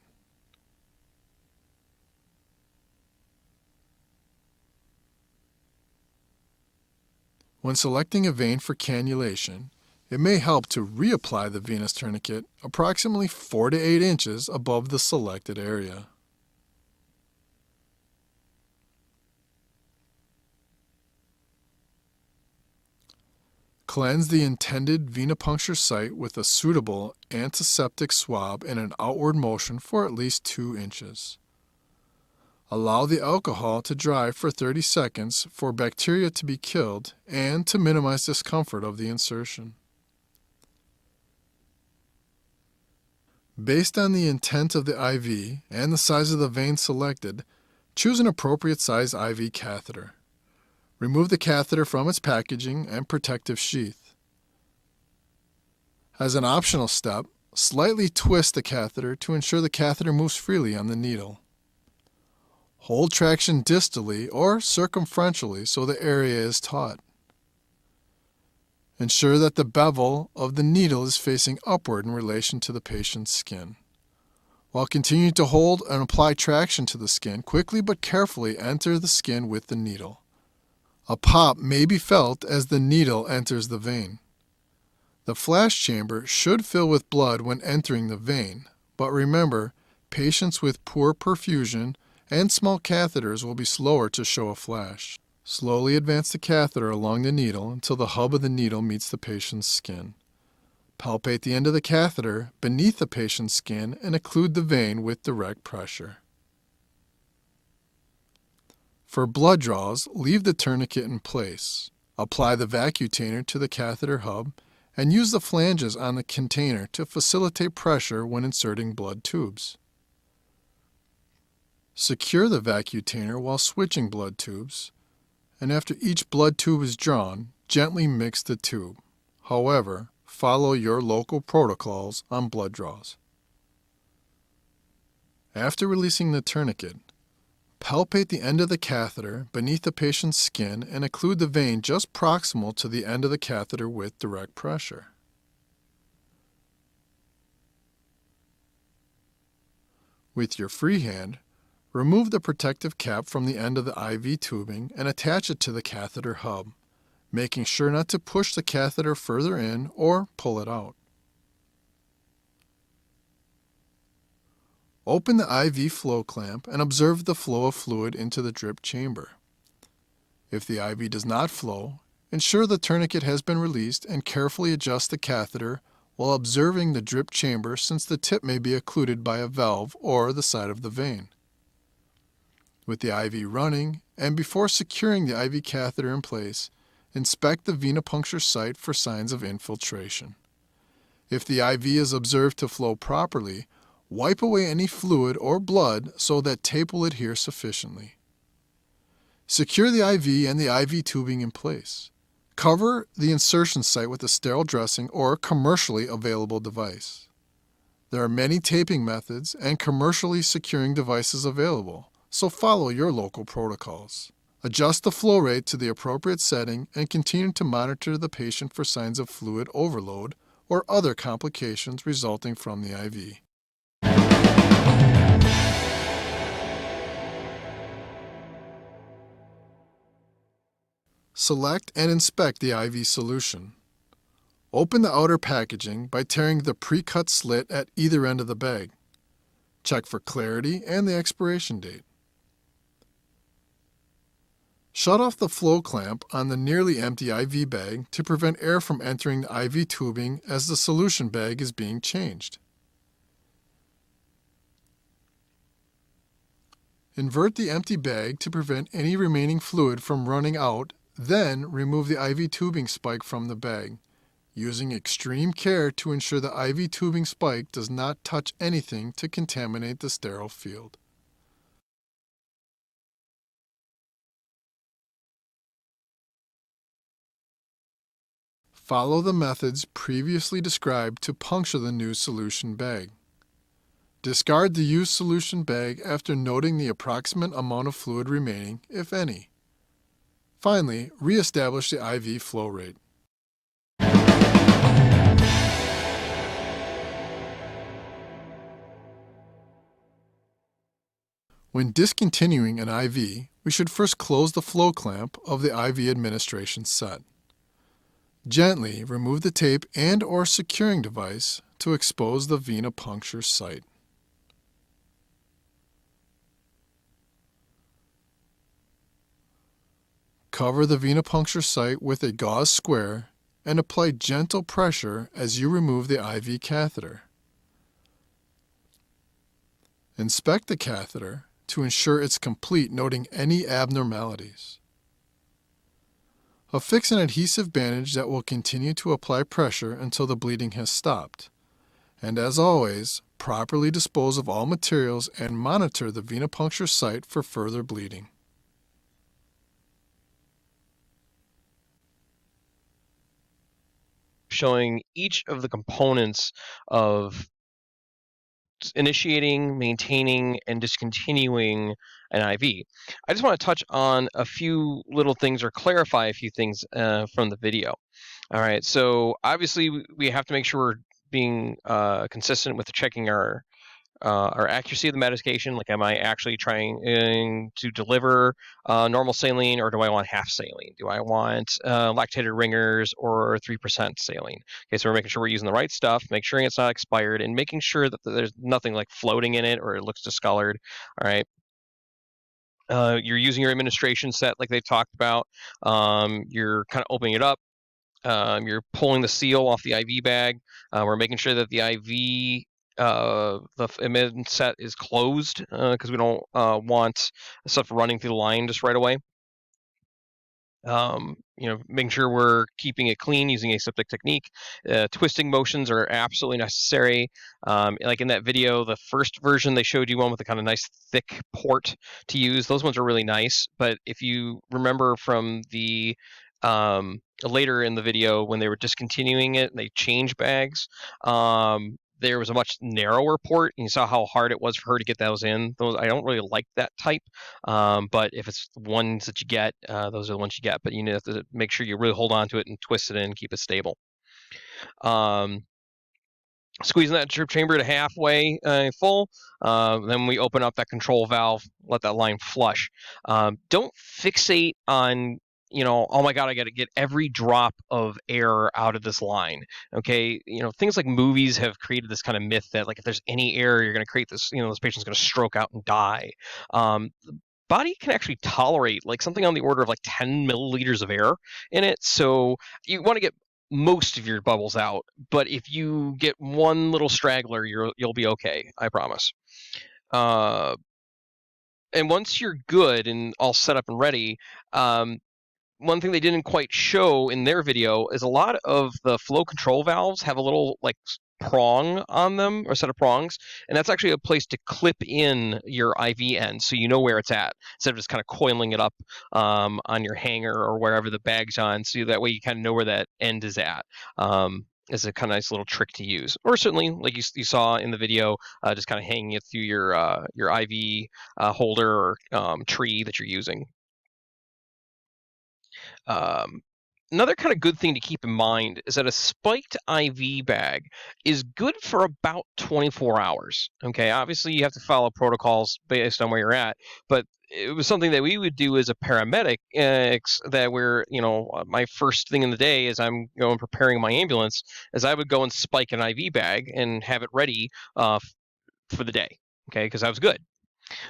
When selecting a vein for cannulation, it may help to reapply the venous tourniquet approximately 4 to 8 inches above the selected area. Cleanse the intended venipuncture site with a suitable antiseptic swab in an outward motion for at least 2 inches. Allow the alcohol to dry for 30 seconds for bacteria to be killed and to minimize discomfort of the insertion. Based on the intent of the IV and the size of the vein selected, choose an appropriate size IV catheter. Remove the catheter from its packaging and protective sheath. As an optional step, slightly twist the catheter to ensure the catheter moves freely on the needle. Hold traction distally or circumferentially so the area is taut. Ensure that the bevel of the needle is facing upward in relation to the patient's skin. While continuing to hold and apply traction to the skin, quickly but carefully enter the skin with the needle. A pop may be felt as the needle enters the vein. The flash chamber should fill with blood when entering the vein, but remember, patients with poor perfusion and small catheters will be slower to show a flash. Slowly advance the catheter along the needle until the hub of the needle meets the patient's skin. Palpate the end of the catheter beneath the patient's skin and occlude the vein with direct pressure. For blood draws, leave the tourniquet in place. Apply the vacutainer to the catheter hub and use the flanges on the container to facilitate pressure when inserting blood tubes. Secure the vacutainer while switching blood tubes, and after each blood tube is drawn, gently mix the tube. However, follow your local protocols on blood draws. After releasing the tourniquet, palpate the end of the catheter beneath the patient's skin and occlude the vein just proximal to the end of the catheter with direct pressure. With your free hand, remove the protective cap from the end of the IV tubing and attach it to the catheter hub, making sure not to push the catheter further in or pull it out. Open the IV flow clamp and observe the flow of fluid into the drip chamber. If the IV does not flow, ensure the tourniquet has been released and carefully adjust the catheter while observing the drip chamber, since the tip may be occluded by a valve or the side of the vein. With the IV running, and before securing the IV catheter in place, inspect the venipuncture site for signs of infiltration. If the IV is observed to flow properly, wipe away any fluid or blood so that tape will adhere sufficiently. Secure the IV and the IV tubing in place. Cover the insertion site with a sterile dressing or commercially available device. There are many taping methods and commercially securing devices available, so follow your local protocols. Adjust the flow rate to the appropriate setting and continue to monitor the patient for signs of fluid overload or other complications resulting from the IV. Select and inspect the IV solution. Open the outer packaging by tearing the pre-cut slit at either end of the bag. Check for clarity and the expiration date. Shut off the flow clamp on the nearly empty IV bag to prevent air from entering the IV tubing as the solution bag is being changed. Invert the empty bag to prevent any remaining fluid from running out, then remove the IV tubing spike from the bag, using extreme care to ensure the IV tubing spike does not touch anything to contaminate the sterile field. Follow the methods previously described to puncture the new solution bag. Discard the used solution bag after noting the approximate amount of fluid remaining, if any. Finally, re-establish the IV flow rate. When discontinuing an IV, we should first close the flow clamp of the IV administration set. Gently remove the tape and/or securing device to expose the venipuncture site. Cover the venipuncture site with a gauze square and apply gentle pressure as you remove the IV catheter. Inspect the catheter to ensure it's complete, noting any abnormalities. Affix an adhesive bandage that will continue to apply pressure until the bleeding has stopped. And as always, properly dispose of all materials and monitor the venipuncture site for further bleeding. Showing each of the components of initiating, maintaining, and discontinuing an IV. I just want to touch on a few little things or clarify a few things from the video. All right, so obviously we have to make sure we're being consistent with checking our accuracy of the medication. Like, am I actually trying to deliver normal saline, or do I want half saline? Do I want lactated ringers or 3% saline? Okay, so we're making sure we're using the right stuff, make sure it's not expired, and making sure that there's nothing like floating in it or it looks discolored. All right. You're using your administration set like they've talked about. You're kind of opening it up, You're pulling the seal off the IV bag. We're making sure that the IV the M.Ed set is closed because we don't want stuff running through the line just right away. Making sure we're keeping it clean using aseptic technique. Twisting motions are absolutely necessary. Like in that video, the first version, they showed you one with a kind of nice thick port to use. Those ones are really nice. But if you remember from the later in the video when they were discontinuing it and they changed bags, there was a much narrower port, and you saw how hard it was for her to get those in. Those I don't really like that type, but if it's the ones that you get, those are the ones you get. But you have to make sure you really hold on to it and twist it in and keep it stable. Squeezing that drip chamber to halfway full. Then we open up that control valve, let that line flush. Don't fixate on, oh my God, I got to get every drop of air out of this line. Okay. Things like movies have created this kind of myth that like if there's any air, you're going to create this, this patient's going to stroke out and die. The body can actually tolerate like something on the order of like 10 milliliters of air in it. So you want to get most of your bubbles out, but if you get one little straggler, you'll be okay. I promise. And once you're good and all set up and ready, one thing they didn't quite show in their video is a lot of the flow control valves have a little like prong on them or set of prongs, and that's actually a place to clip in your IV end so you know where it's at instead of just kind of coiling it up on your hanger or wherever the bag's on, so that way you kind of know where that end is at. Is a kind of nice little trick to use, or certainly like you saw in the video, just kind of hanging it through your IV holder or tree that you're using. Um, Another kind of good thing to keep in mind is that a spiked IV bag is good for about 24 hours. Okay, obviously you have to follow protocols based on where you're at, but it was something that we would do as a paramedic. That we're, my first thing in the day as I'm going preparing my ambulance is I would go and spike an IV bag and have it ready for the day. Okay, because I was good.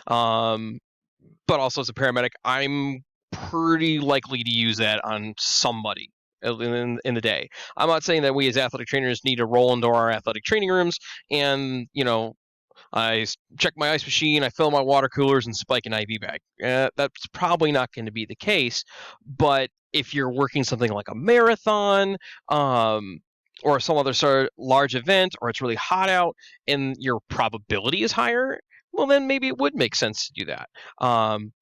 But also as a paramedic, I'm pretty likely to use that on somebody in the day. I'm not saying that we as athletic trainers need to roll into our athletic training rooms and, I check my ice machine, I fill my water coolers and spike an IV bag. That's probably not going to be the case. But if you're working something like a marathon, or some other sort of large event, or it's really hot out and your probability is higher, well, then maybe it would make sense to do that.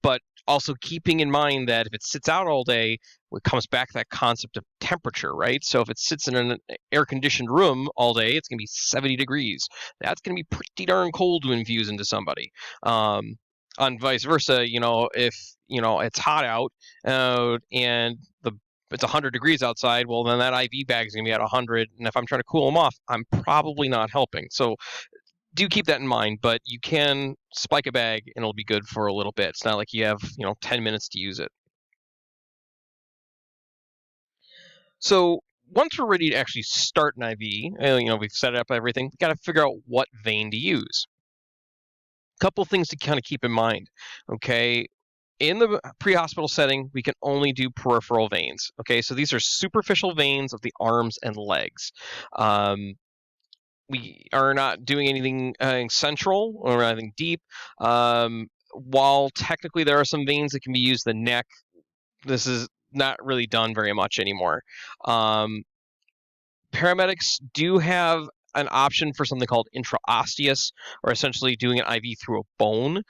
But also keeping in mind that if it sits out all day, it comes back to that concept of temperature, right? So if it sits in an air-conditioned room all day, it's going to be 70 degrees. That's going to be pretty darn cold to infuse into somebody. On vice versa, if it's hot out and it's 100 degrees outside, well, then that IV bag is going to be at 100, and if I'm trying to cool them off, I'm probably not helping. So do keep that in mind, but you can spike a bag and it'll be good for a little bit. It's not like you have 10 minutes to use it. So once we're ready to actually start an IV, we've set up everything, we've got to figure out what vein to use. A couple things to kind of keep in mind. Okay, in the pre-hospital setting, we can only do peripheral veins. Okay, so these are superficial veins of the arms and legs. We are not doing anything central or anything deep. While technically there are some veins that can be used in the neck, this is not really done very much anymore. Paramedics do have an option for something called intraosseous, or essentially doing an IV through a bone.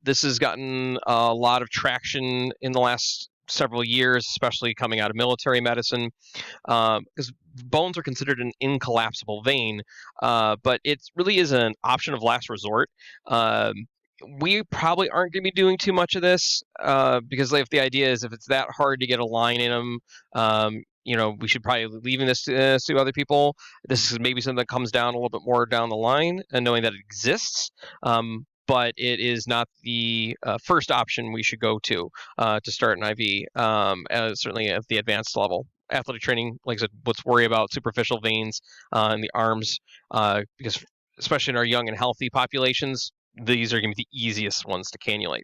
This has gotten a lot of traction in the last several years, especially coming out of military medicine, because bones are considered an incollapsible vein, but it really is an option of last resort. We probably aren't going to be doing too much of this because if the idea is if it's that hard to get a line in them, we should probably leaving this to other people. This is maybe something that comes down a little bit more down the line, and knowing that it exists. But it is not the first option we should go to start an IV, certainly at the advanced level. Athletic training, like I said, let's worry about superficial veins in the arms because especially in our young and healthy populations, these are going to be the easiest ones to cannulate.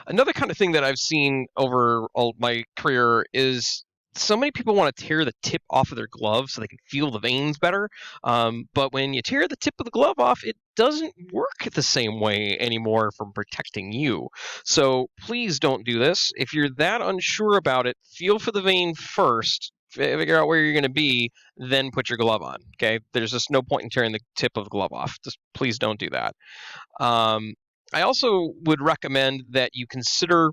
Another kind of thing that I've seen over all my career is so many people want to tear the tip off of their glove so they can feel the veins better. But when you tear the tip of the glove off, it doesn't work the same way anymore from protecting you. So please don't do this. If you're that unsure about it, feel for the vein first, figure out where you're going to be, then put your glove on. Okay? There's just no point in tearing the tip of the glove off. Just please don't do that. I also would recommend that you consider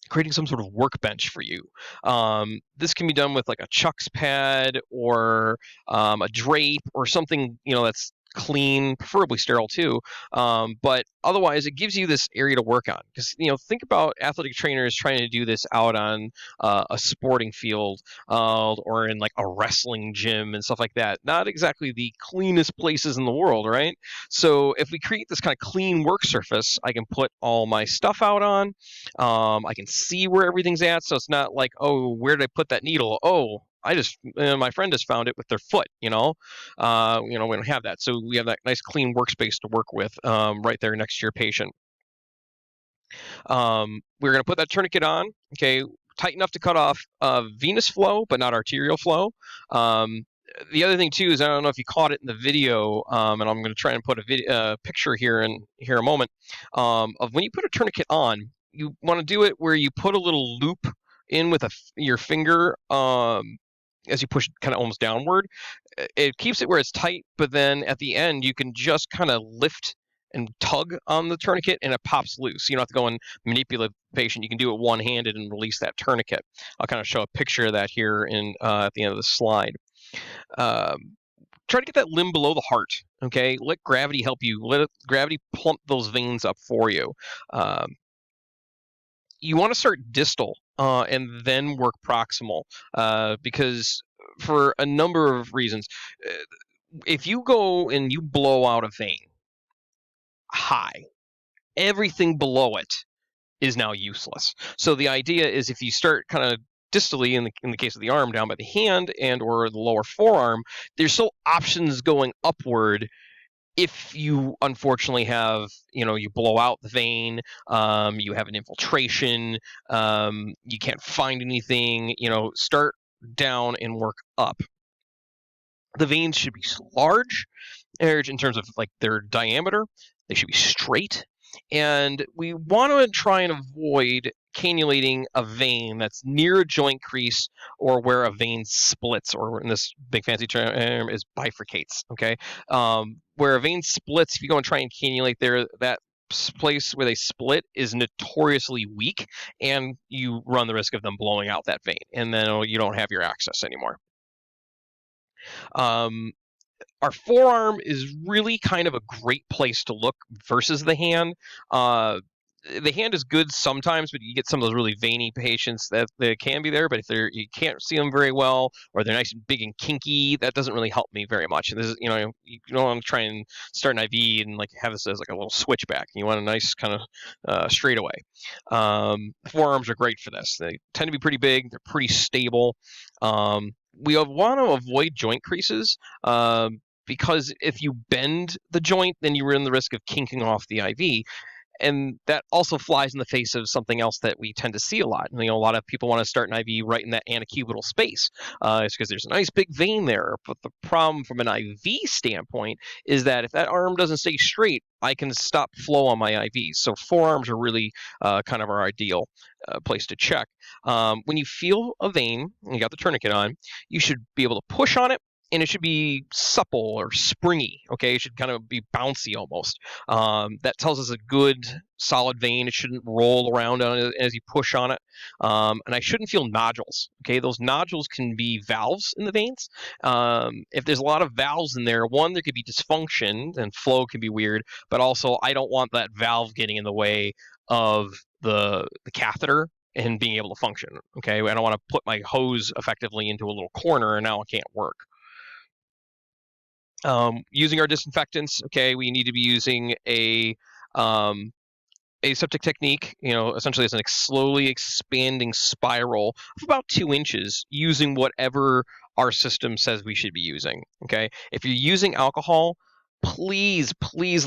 creating some sort of workbench for you. This can be done with like a chucks pad or a drape or something, that's clean, preferably sterile too. But otherwise, it gives you this area to work on. Because think about athletic trainers trying to do this out on a sporting field or in like a wrestling gym and stuff like that. Not exactly the cleanest places in the world, right? So if we create this kind of clean work surface, I can put all my stuff out on. I can see where everything's at, so it's not like, oh, where did I put that needle? Oh, my friend just found it with their foot. We don't have that, so we have that nice clean workspace to work with right there next to your patient. We're going to put that tourniquet on. Okay, tight enough to cut off venous flow, but not arterial flow. The other thing too is I don't know if you caught it in the video, and I'm going to try and put a picture here in a moment of when you put a tourniquet on. You want to do it where you put a little loop in with your finger as you push kind of almost downward. It keeps it where it's tight, but then at the end you can just kind of lift and tug on the tourniquet and it pops loose. You don't have to go and manipulate the patient. You can do it one-handed and release that tourniquet. I'll kind of show a picture of that here at the end of the slide. Try to get that limb below the heart. Okay, let gravity help you. Let gravity plump those veins up for you. You want to start distal and then work proximal because for a number of reasons. If you go and you blow out a vein high, everything below it is now useless. So the idea is if you start kind of distally in the case of the arm down by the hand and or the lower forearm, there's still options going upward if you unfortunately have, you blow out the vein, you have an infiltration, you can't find anything, start down and work up. The veins should be large in terms of like their diameter. They should be straight. And we want to try and avoid cannulating a vein that's near a joint crease or where a vein splits, or in this big fancy term is bifurcates. Okay, where a vein splits, if you go and try and cannulate there, that place where they split is notoriously weak, and you run the risk of them blowing out that vein, and then you don't have your access anymore. Our forearm is really kind of a great place to look versus the hand. The hand is good sometimes, but you get some of those really veiny patients that they can be there. But if you can't see them very well, or they're nice and big and kinky, that doesn't really help me very much. And this is, you don't want to try and start an IV and like have this as like a little switchback. You want a nice kind of straightaway. Forearms are great for this. They tend to be pretty big. They're pretty stable. We want to avoid joint creases. Because if you bend the joint, then you run the risk of kinking off the IV. And that also flies in the face of something else that we tend to see a lot. A lot of people want to start an IV right in that anacubital space. It's because there's a nice big vein there. But the problem from an IV standpoint is that if that arm doesn't stay straight, I can stop flow on my IVs. So forearms are really kind of our ideal place to check. When you feel a vein and you got the tourniquet on, you should be able to push on it. And it should be supple or springy, okay? It should kind of be bouncy almost. That tells us a good, solid vein. It shouldn't roll around on it as you push on it. And I shouldn't feel nodules, okay? Those nodules can be valves in the veins. If there's a lot of valves in there, one, there could be dysfunction and flow can be weird, but also I don't want that valve getting in the way of the catheter and being able to function, okay? I don't want to put my hose effectively into a little corner and now it can't work. Using our disinfectants, okay, we need to be using a aseptic technique, essentially it's a slowly expanding spiral of about 2 inches using whatever our system says we should be using, okay? If you're using alcohol, please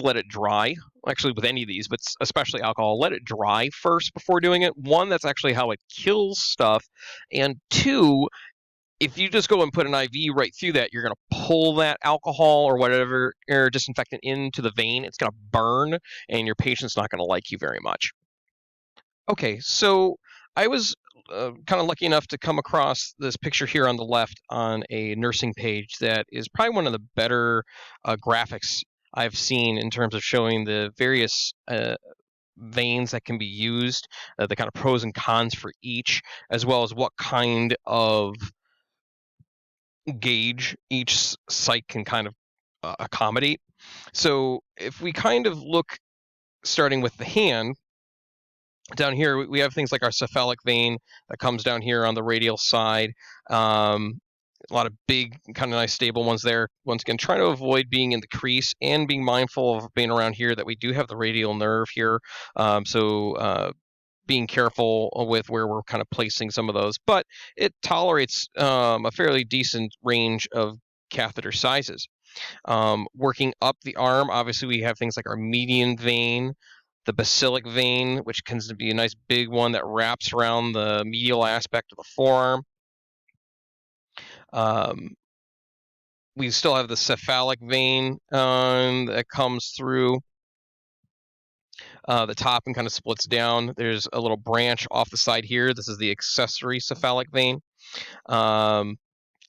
let it dry. Actually, with any of these, but especially alcohol, let it dry first before doing it. One, that's actually how it kills stuff, and two, if you just go and put an IV right through that, you're going to pull that alcohol or whatever or disinfectant into the vein. It's going to burn, and your patient's not going to like you very much. Okay, so I was kind of lucky enough to come across this picture here on the left on a nursing page that is probably one of the better graphics I've seen in terms of showing the various veins that can be used, the kind of pros and cons for each, as well as what kind of gauge each site can kind of accommodate. So if we kind of look starting with the hand, down here we have things like our cephalic vein that comes down here on the radial side. A lot of big, kind of nice stable ones there. Once again, trying to avoid being in the crease and being mindful of being around here that we do have the radial nerve here. So being careful with where we're kind of placing some of those, but it tolerates a fairly decent range of catheter sizes. Working up the arm, obviously we have things like our median vein, the basilic vein, which tends to be a nice big one that wraps around the medial aspect of the forearm. We still have the cephalic vein that comes through the top and kind of splits down. There's a little branch off the side here. This is the accessory cephalic vein.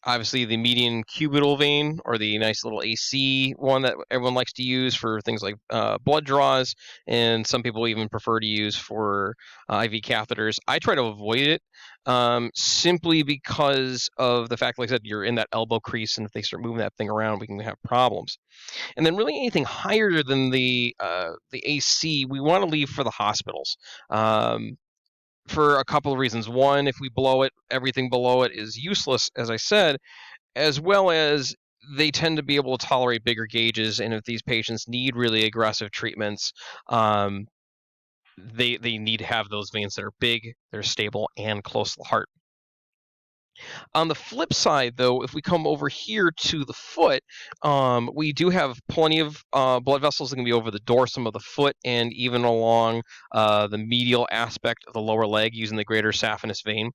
Obviously, the median cubital vein, or the nice little AC one that everyone likes to use for things like blood draws, and some people even prefer to use for IV catheters. I try to avoid it simply because of the fact, like I said, you're in that elbow crease, and if they start moving that thing around, we can have problems. And then really anything higher than the AC, we want to leave for the hospitals. For a couple of reasons. One, if we blow it, everything below it is useless, as I said, as well as they tend to be able to tolerate bigger gauges. And if these patients need really aggressive treatments, they need to have those veins that are big, they're stable, and close to the heart. On the flip side, though, if we come over here to the foot, we do have plenty of blood vessels that can be over the dorsum of the foot and even along the medial aspect of the lower leg using the greater saphenous vein.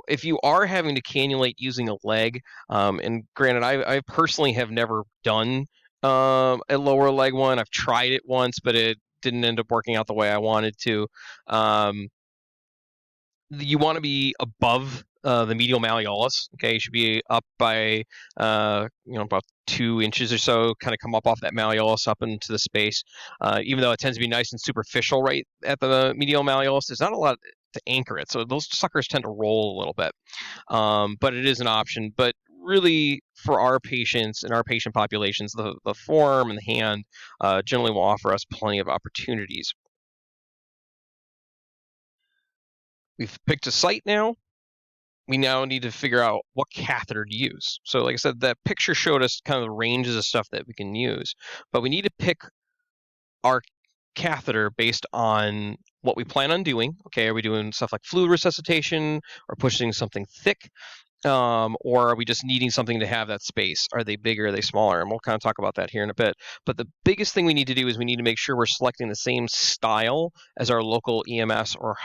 If you are having to cannulate using a leg, and granted, I personally have never done a lower leg one. I've tried it once, but it didn't end up working out the way I wanted to. You want to be above the medial malleolus. Okay, you should be up by about 2 inches or so. Kind of come up off that malleolus up into the space. Even though it tends to be nice and superficial right at the medial malleolus, there's not a lot to anchor it. So those suckers tend to roll a little bit. But it is an option. But really, for our patients and our patient populations, the forearm and the hand generally will offer us plenty of opportunities. We've picked a site now. We now need to figure out what catheter to use. So like I said, that picture showed us kind of the ranges of stuff that we can use, but we need to pick our catheter based on what we plan on doing. Okay, are we doing stuff like fluid resuscitation or pushing something thick? Or are we just needing something to have that space? Are they bigger? Are they smaller? And we'll kind of talk about that here in a bit. But the biggest thing we need to do is we need to make sure we're selecting the same style as our local EMS or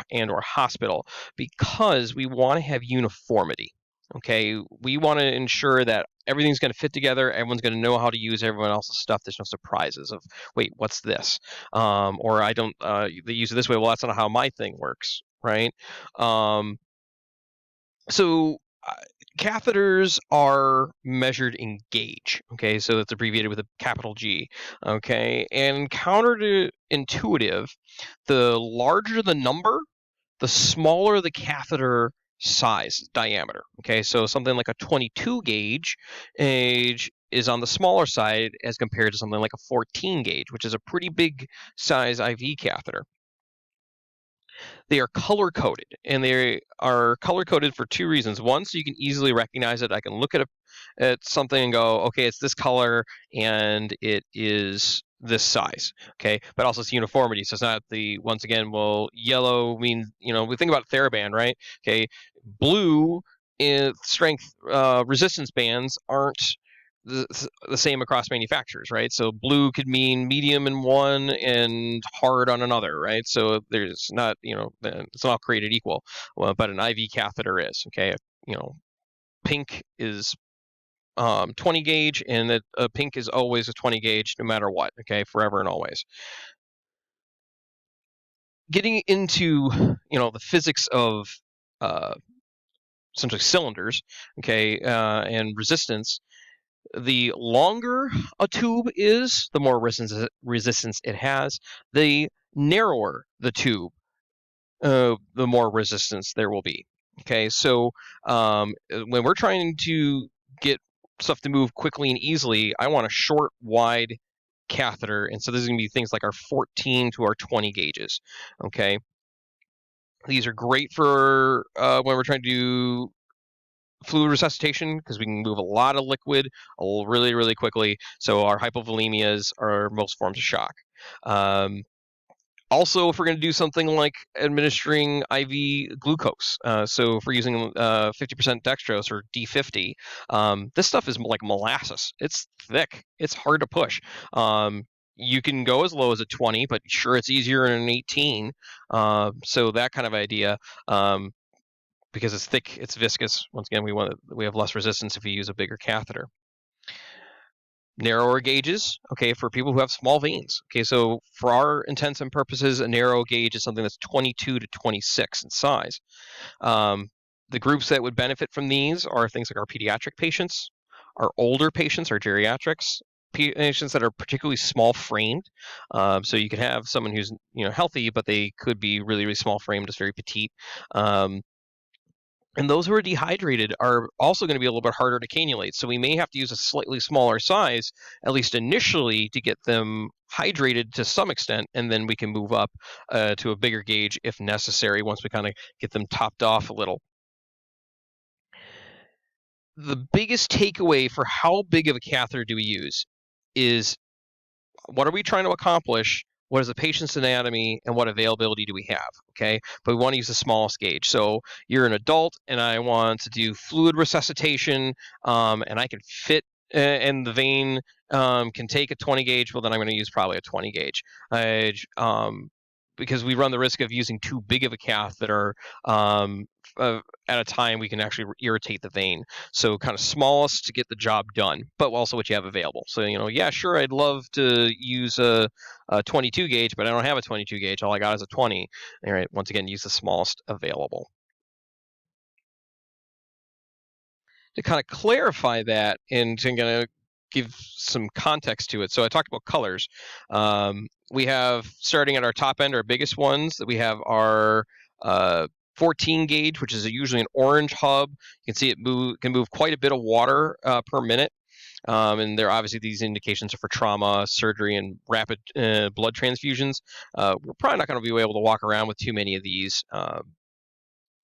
hospital, because we want to have uniformity. Okay, we want to ensure that everything's going to fit together. Everyone's going to know how to use everyone else's stuff. There's no surprises of, wait, what's this? Or I don't. They use it this way. Well, that's not how my thing works, right? So catheters are measured in gauge. Okay, so it's abbreviated with a capital G. Okay, and counterintuitive, the larger the number, the smaller the catheter size, diameter. Okay, so something like a 22 gauge is on the smaller side as compared to something like a 14 gauge, which is a pretty big size IV catheter. They are color coded, and they are color coded for 2 reasons. One, so you can easily recognize it. I can look at something and go, okay, it's this color and it is this size. Okay, but also it's uniformity. So it's not once again, well, yellow means, we think about TheraBand, right? Okay, blue strength resistance bands aren't the same across manufacturers, right? So blue could mean medium in one and hard on another, right? So there's not, it's not created equal, but an IV catheter is, okay? Pink is 20 gauge, and a pink is always a 20 gauge no matter what, okay? Forever and always. Getting into, the physics of essentially cylinders, okay, and resistance, the longer a tube is, the more resistance it has. The narrower the tube, the more resistance there will be. Okay, so when we're trying to get stuff to move quickly and easily, I want a short, wide catheter, and so this is going to be things like our 14 to our 20 gauges. Okay, these are great for when we're trying to do fluid resuscitation, because we can move a lot of liquid really, really quickly. So our hypovolemias are most forms of shock. Also, if we're going to do something like administering IV glucose, so if we're using 50% dextrose or D50, this stuff is like molasses. It's thick. It's hard to push. You can go as low as a 20, but sure, it's easier in an 18. So that kind of idea. Because it's thick, it's viscous. Once again, we have less resistance if you use a bigger catheter. Narrower gauges, okay, for people who have small veins. Okay, so for our intents and purposes, a narrow gauge is something that's 22 to 26 in size. The groups that would benefit from these are things like our pediatric patients, our older patients, our geriatrics, patients that are particularly small framed. So you could have someone who's healthy, but they could be really, really small framed, just very petite. And those who are dehydrated are also going to be a little bit harder to cannulate. So we may have to use a slightly smaller size, at least initially, to get them hydrated to some extent, and then we can move up to a bigger gauge if necessary once we kind of get them topped off a little. The biggest takeaway for how big of a catheter do we use is, what are we trying to accomplish? What is the patient's anatomy, and what availability do we have? Okay, but we want to use the smallest gauge. So you're an adult, and I want to do fluid resuscitation, and I can fit, and the vein can take a 20 gauge. Well, then I'm going to use probably a 20 gauge, because we run the risk of using too big of a catheter. At a time, we can actually irritate the vein. So kind of smallest to get the job done, but also what you have available. So, yeah, sure, I'd love to use a 22 gauge, but I don't have a 22 gauge. All I got is a 20. All right, once again, use the smallest available. To kind of clarify that, and to kind of give some context to it. So I talked about colors. We have, starting at our top end, our biggest ones, that we have our 14 gauge, which is usually an orange hub. You can see it can move quite a bit of water per minute. And there, obviously, these indications are for trauma, surgery, and rapid blood transfusions. We're probably not going to be able to walk around with too many of these.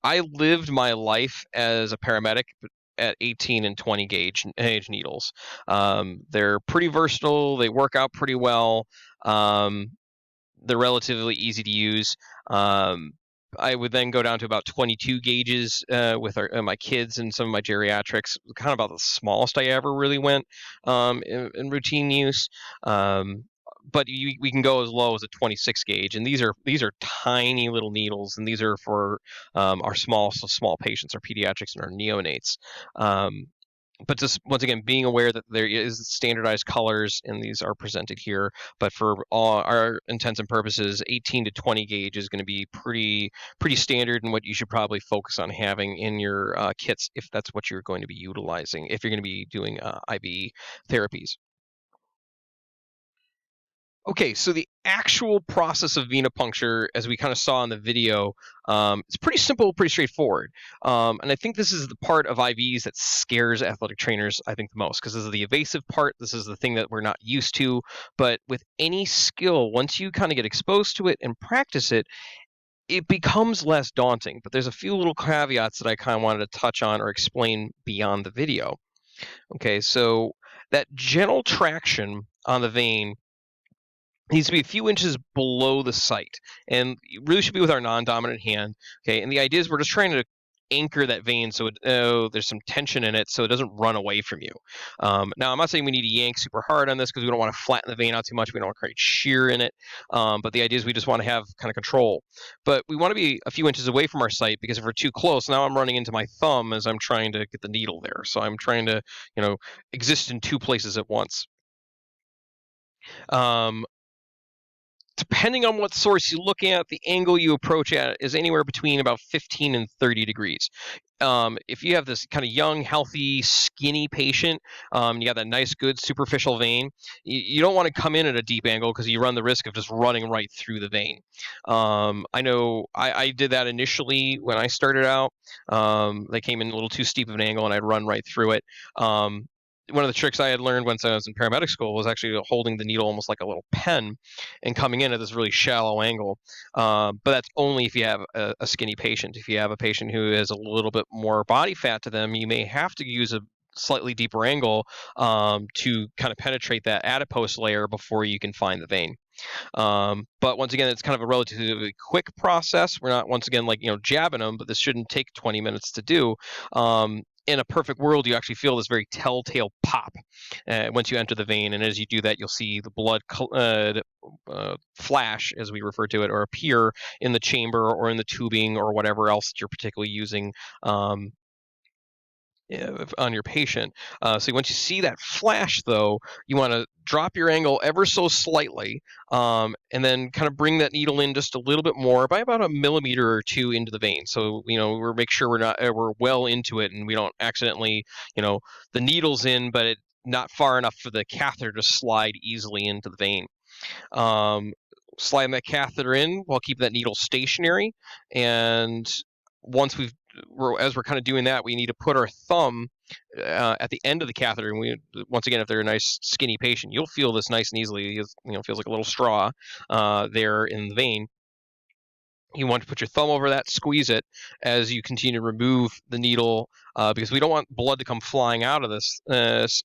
I lived my life as a paramedic at 18 and 20 gauge needles. They're pretty versatile. They work out pretty well. They're relatively easy to use. I would then go down to about 22 gauges with my kids and some of my geriatrics, kind of about the smallest I ever really went in routine use. But we can go as low as a 26 gauge, and these are tiny little needles, and these are for our small patients, our pediatrics and our neonates. But just, once again, being aware that there is standardized colors, and these are presented here. But for all our intents and purposes, 18 to 20 gauge is going to be pretty standard, and what you should probably focus on having in your kits if that's what you're going to be utilizing, if you're going to be doing IV therapies. Okay, so the actual process of venipuncture, as we kind of saw in the video, it's pretty simple, pretty straightforward. And I think this is the part of IVs that scares athletic trainers, I think, the most, because this is the evasive part. This is the thing that we're not used to. But with any skill, once you kind of get exposed to it and practice it, it becomes less daunting. But there's a few little caveats that I kind of wanted to touch on or explain beyond the video. Okay, so that gentle traction on the vein needs to be a few inches below the site, and it really should be with our non-dominant hand. Okay, and the idea is we're just trying to anchor that vein so there's some tension in it so it doesn't run away from you. Now, I'm not saying we need to yank super hard on this because we don't want to flatten the vein out too much. We don't want to create shear in it. But the idea is we just want to have kind of control. But we want to be a few inches away from our site, because if we're too close, now I'm running into my thumb as I'm trying to get the needle there. So I'm trying to, exist in two places at once. Depending on what source you look at, the angle you approach at is anywhere between about 15 and 30 degrees. If you have this kind of young, healthy, skinny patient, you got that nice, good superficial vein, you don't want to come in at a deep angle because you run the risk of just running right through the vein. I know I did that initially when I started out. They came in a little too steep of an angle and I'd run right through it. One of the tricks I had learned once I was in paramedic school was actually holding the needle almost like a little pen and coming in at this really shallow angle. But that's only if you have a skinny patient. If you have a patient who has a little bit more body fat to them, you may have to use a slightly deeper angle to kind of penetrate that adipose layer before you can find the vein. But once again, it's kind of a relatively quick process. We're not, once again, jabbing them, but this shouldn't take 20 minutes to do. In a perfect world, you actually feel this very telltale pop once you enter the vein, and as you do that, you'll see the blood flash, as we refer to it, or appear in the chamber or in the tubing or whatever else that you're particularly using on your patient. So once you see that flash, though, you want to drop your angle ever so slightly, and then kind of bring that needle in just a little bit more, by about a millimeter or two into the vein. So we're make sure we're well into it, and we don't accidentally, the needle's in, but it not far enough for the catheter to slide easily into the vein. Sliding that catheter in while keeping that needle stationary, and once as we're kind of doing that, we need to put our thumb at the end of the catheter. And once again, if they're a nice skinny patient, you'll feel this nice and easily. It feels like a little straw there in the vein. You want to put your thumb over that, squeeze it as you continue to remove the needle, because we don't want blood to come flying out of this as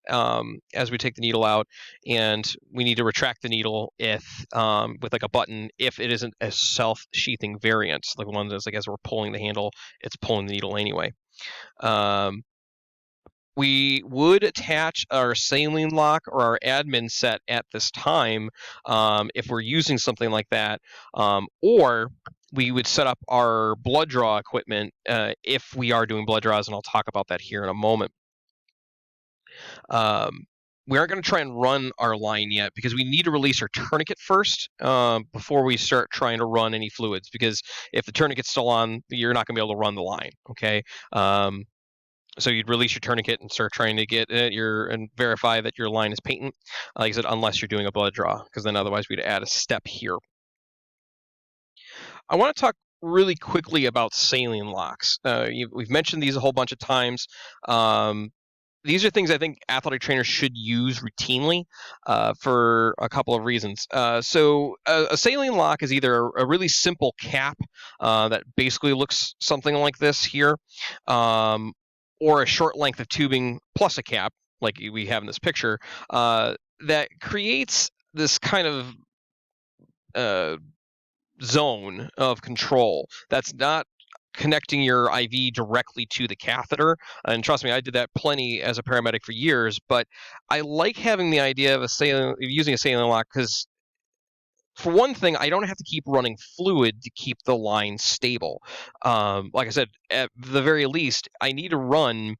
we take the needle out, and we need to retract the needle with like a button if it isn't a self-sheathing variant, like one that's like as we're pulling the handle, it's pulling the needle anyway. We would attach our saline lock or our admin set at this time if we're using something like that, or we would set up our blood draw equipment if we are doing blood draws, and I'll talk about that here in a moment. We aren't going to try and run our line yet because we need to release our tourniquet first before we start trying to run any fluids, because if the tourniquet's still on, you're not going to be able to run the line, okay? So you'd release your tourniquet and start trying to get and verify that your line is patent, like I said, unless you're doing a blood draw, because then otherwise we'd add a step here. I want to talk really quickly about saline locks. We've mentioned these a whole bunch of times. These are things I think athletic trainers should use routinely for a couple of reasons. So a saline lock is either a really simple cap that basically looks something like this here, or a short length of tubing plus a cap, like we have in this picture, that creates this kind of zone of control that's not connecting your IV directly to the catheter. And trust me, I did that plenty as a paramedic for years, but I like having the idea of using a saline lock because, for one thing, I don't have to keep running fluid to keep the line stable. Like I said, at the very least, I need to run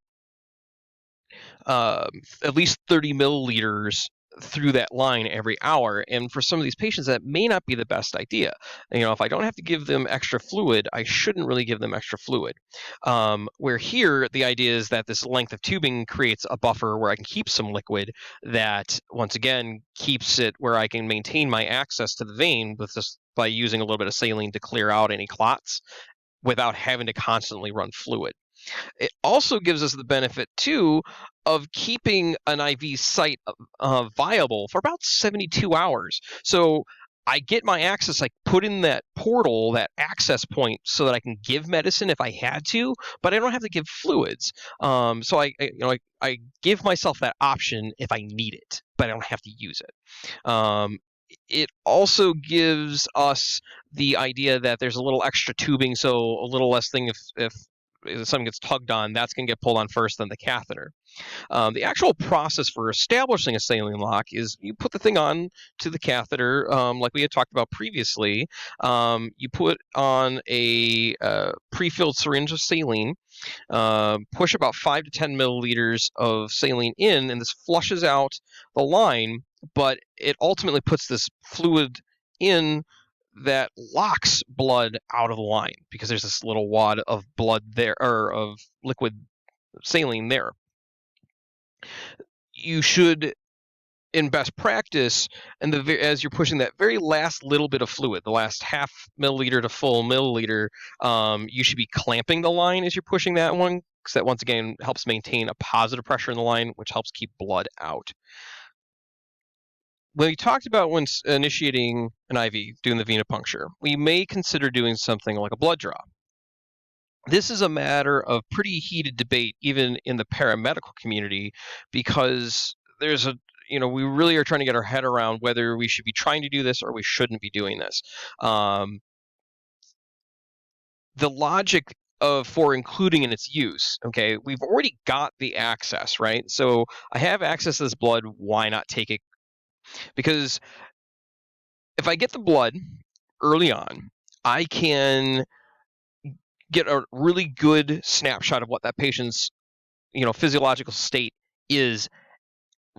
at least 30 milliliters through that line every hour. And for some of these patients, that may not be the best idea. If I don't have to give them extra fluid, I shouldn't really give them extra fluid. Where here, the idea is that this length of tubing creates a buffer where I can keep some liquid that, once again, keeps it where I can maintain my access to the vein by using a little bit of saline to clear out any clots without having to constantly run fluid. It also gives us the benefit, too, of keeping an IV site viable for about 72 hours. So I get my access, I put in that portal, that access point, so that I can give medicine if I had to, but I don't have to give fluids. So I give myself that option if I need it, but I don't have to use it. It also gives us the idea that there's a little extra tubing, so a little less thing if something gets tugged on, that's going to get pulled on first, then the catheter. The actual process for establishing a saline lock is you put the thing on to the catheter, like we had talked about previously. You put on a pre-filled syringe of saline, push about 5 to 10 milliliters of saline in, and this flushes out the line, but it ultimately puts this fluid in that locks blood out of the line because there's this little wad of blood there, or of liquid saline there. You should, in best practice, and as you're pushing that very last little bit of fluid, the last half milliliter to full milliliter, you should be clamping the line as you're pushing that one, because that once again helps maintain a positive pressure in the line, which helps keep blood out. When we talked about when initiating an IV, doing the venipuncture, we may consider doing something like a blood draw. This is a matter of pretty heated debate, even in the paramedical community, because there's we really are trying to get our head around whether we should be trying to do this or we shouldn't be doing this. The logic for including in its use, okay, we've already got the access, right? So I have access to this blood, why not take it? Because if I get the blood early on, I can get a really good snapshot of what that patient's physiological state is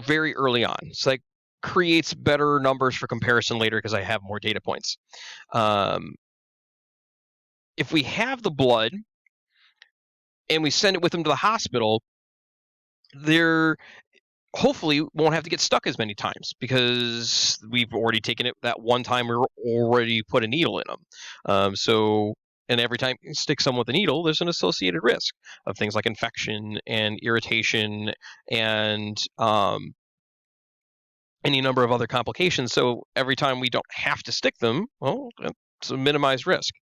very early on. So that creates better numbers for comparison later because I have more data points. If we have the blood and we send it with them to the hospital, they're hopefully won't have to get stuck as many times because we've already taken it that one time we already put a needle in them. And every time you stick someone with a needle, there's an associated risk of things like infection and irritation and any number of other complications. So every time we don't have to stick them, well, it's a minimized risk.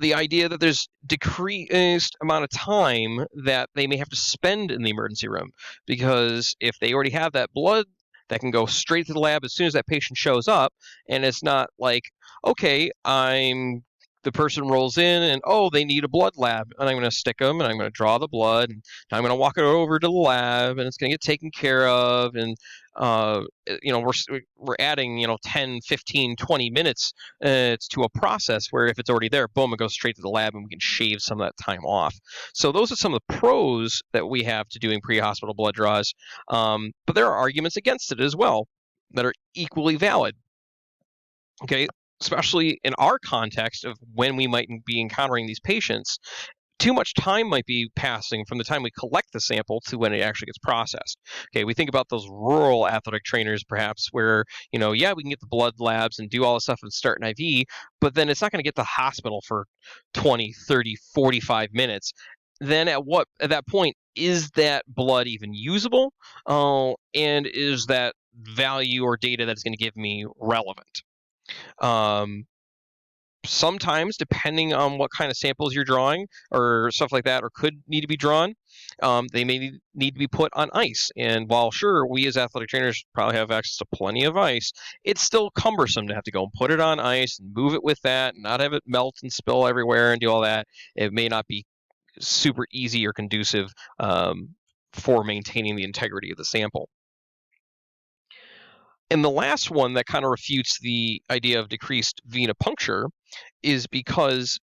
The idea that there's decreased amount of time that they may have to spend in the emergency room, because if they already have that blood, that can go straight to the lab as soon as that patient shows up, and it's not like, okay, the person rolls in and, oh, they need a blood lab, and I'm going to stick them, and I'm going to draw the blood, and I'm going to walk it over to the lab, and it's going to get taken care of, and we're adding 10, 15, 20 minutes to a process where if it's already there, boom, it goes straight to the lab, and we can shave some of that time off. So those are some of the pros that we have to doing pre-hospital blood draws, but there are arguments against it as well that are equally valid. Okay, especially in our context of when we might be encountering these patients, too much time might be passing from the time we collect the sample to when it actually gets processed. Okay, we think about those rural athletic trainers perhaps where, we can get the blood labs and do all the stuff and start an IV, but then it's not going to get to the hospital for 20, 30, 45 minutes. Then at that point, is that blood even usable? And is that value or data that's going to give me relevant? Sometimes, depending on what kind of samples you're drawing or stuff like that, or could need to be drawn, they may need to be put on ice. And while sure, we as athletic trainers probably have access to plenty of ice, it's still cumbersome to have to go and put it on ice and move it with that and not have it melt and spill everywhere and do all that. It may not be super easy or conducive for maintaining the integrity of the sample. And the last one that kind of refutes the idea of decreased venipuncture is because,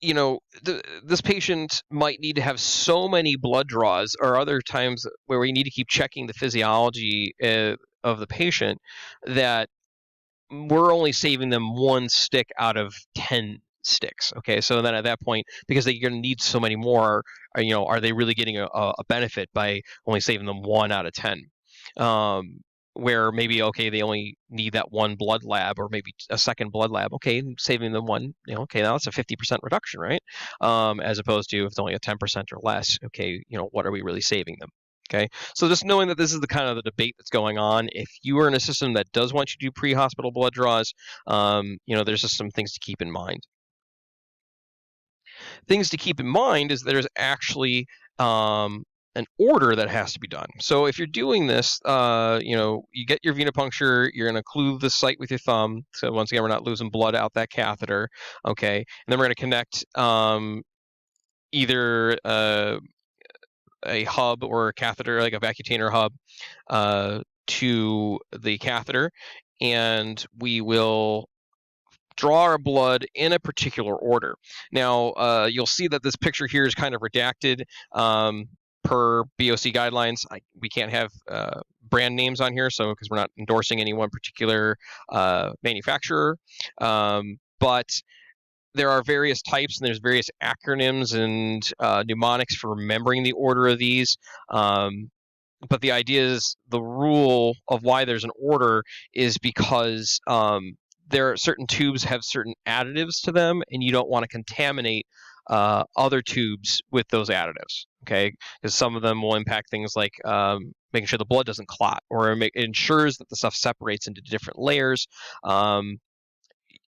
this patient might need to have so many blood draws, or other times where we need to keep checking the physiology of the patient, that we're only saving them one stick out of 10 sticks. Okay, so then at that point, because they're going to need so many more, are they really getting a benefit by only saving them 1 out of 10? Where maybe, okay, they only need that one blood lab or maybe a second blood lab. Okay, saving them one, okay, now that's a 50% reduction, right? As opposed to if it's only a 10% or less, okay, what are we really saving them? Okay, so just knowing that this is the kind of the debate that's going on. If you are in a system that does want you to do pre-hospital blood draws, there's just some things to keep in mind. Things to keep in mind is there's actually an order that has to be done. So if you're doing this, you get your venipuncture, you're going to occlude the site with your thumb. So once again, we're not losing blood out that catheter. Okay. And then we're going to connect either a hub or a catheter, like a vacutainer hub, to the catheter, and we will draw our blood in a particular order. Now, you'll see that this picture here is kind of redacted per BOC guidelines. We can't have brand names on here, so because we're not endorsing any one particular manufacturer, but there are various types and there's various acronyms and mnemonics for remembering the order of these. But the idea is the rule of why there's an order is because there are certain tubes have certain additives to them, and you don't want to contaminate other tubes with those additives. Okay, because some of them will impact things like making sure the blood doesn't clot, or it ensures that the stuff separates into different layers.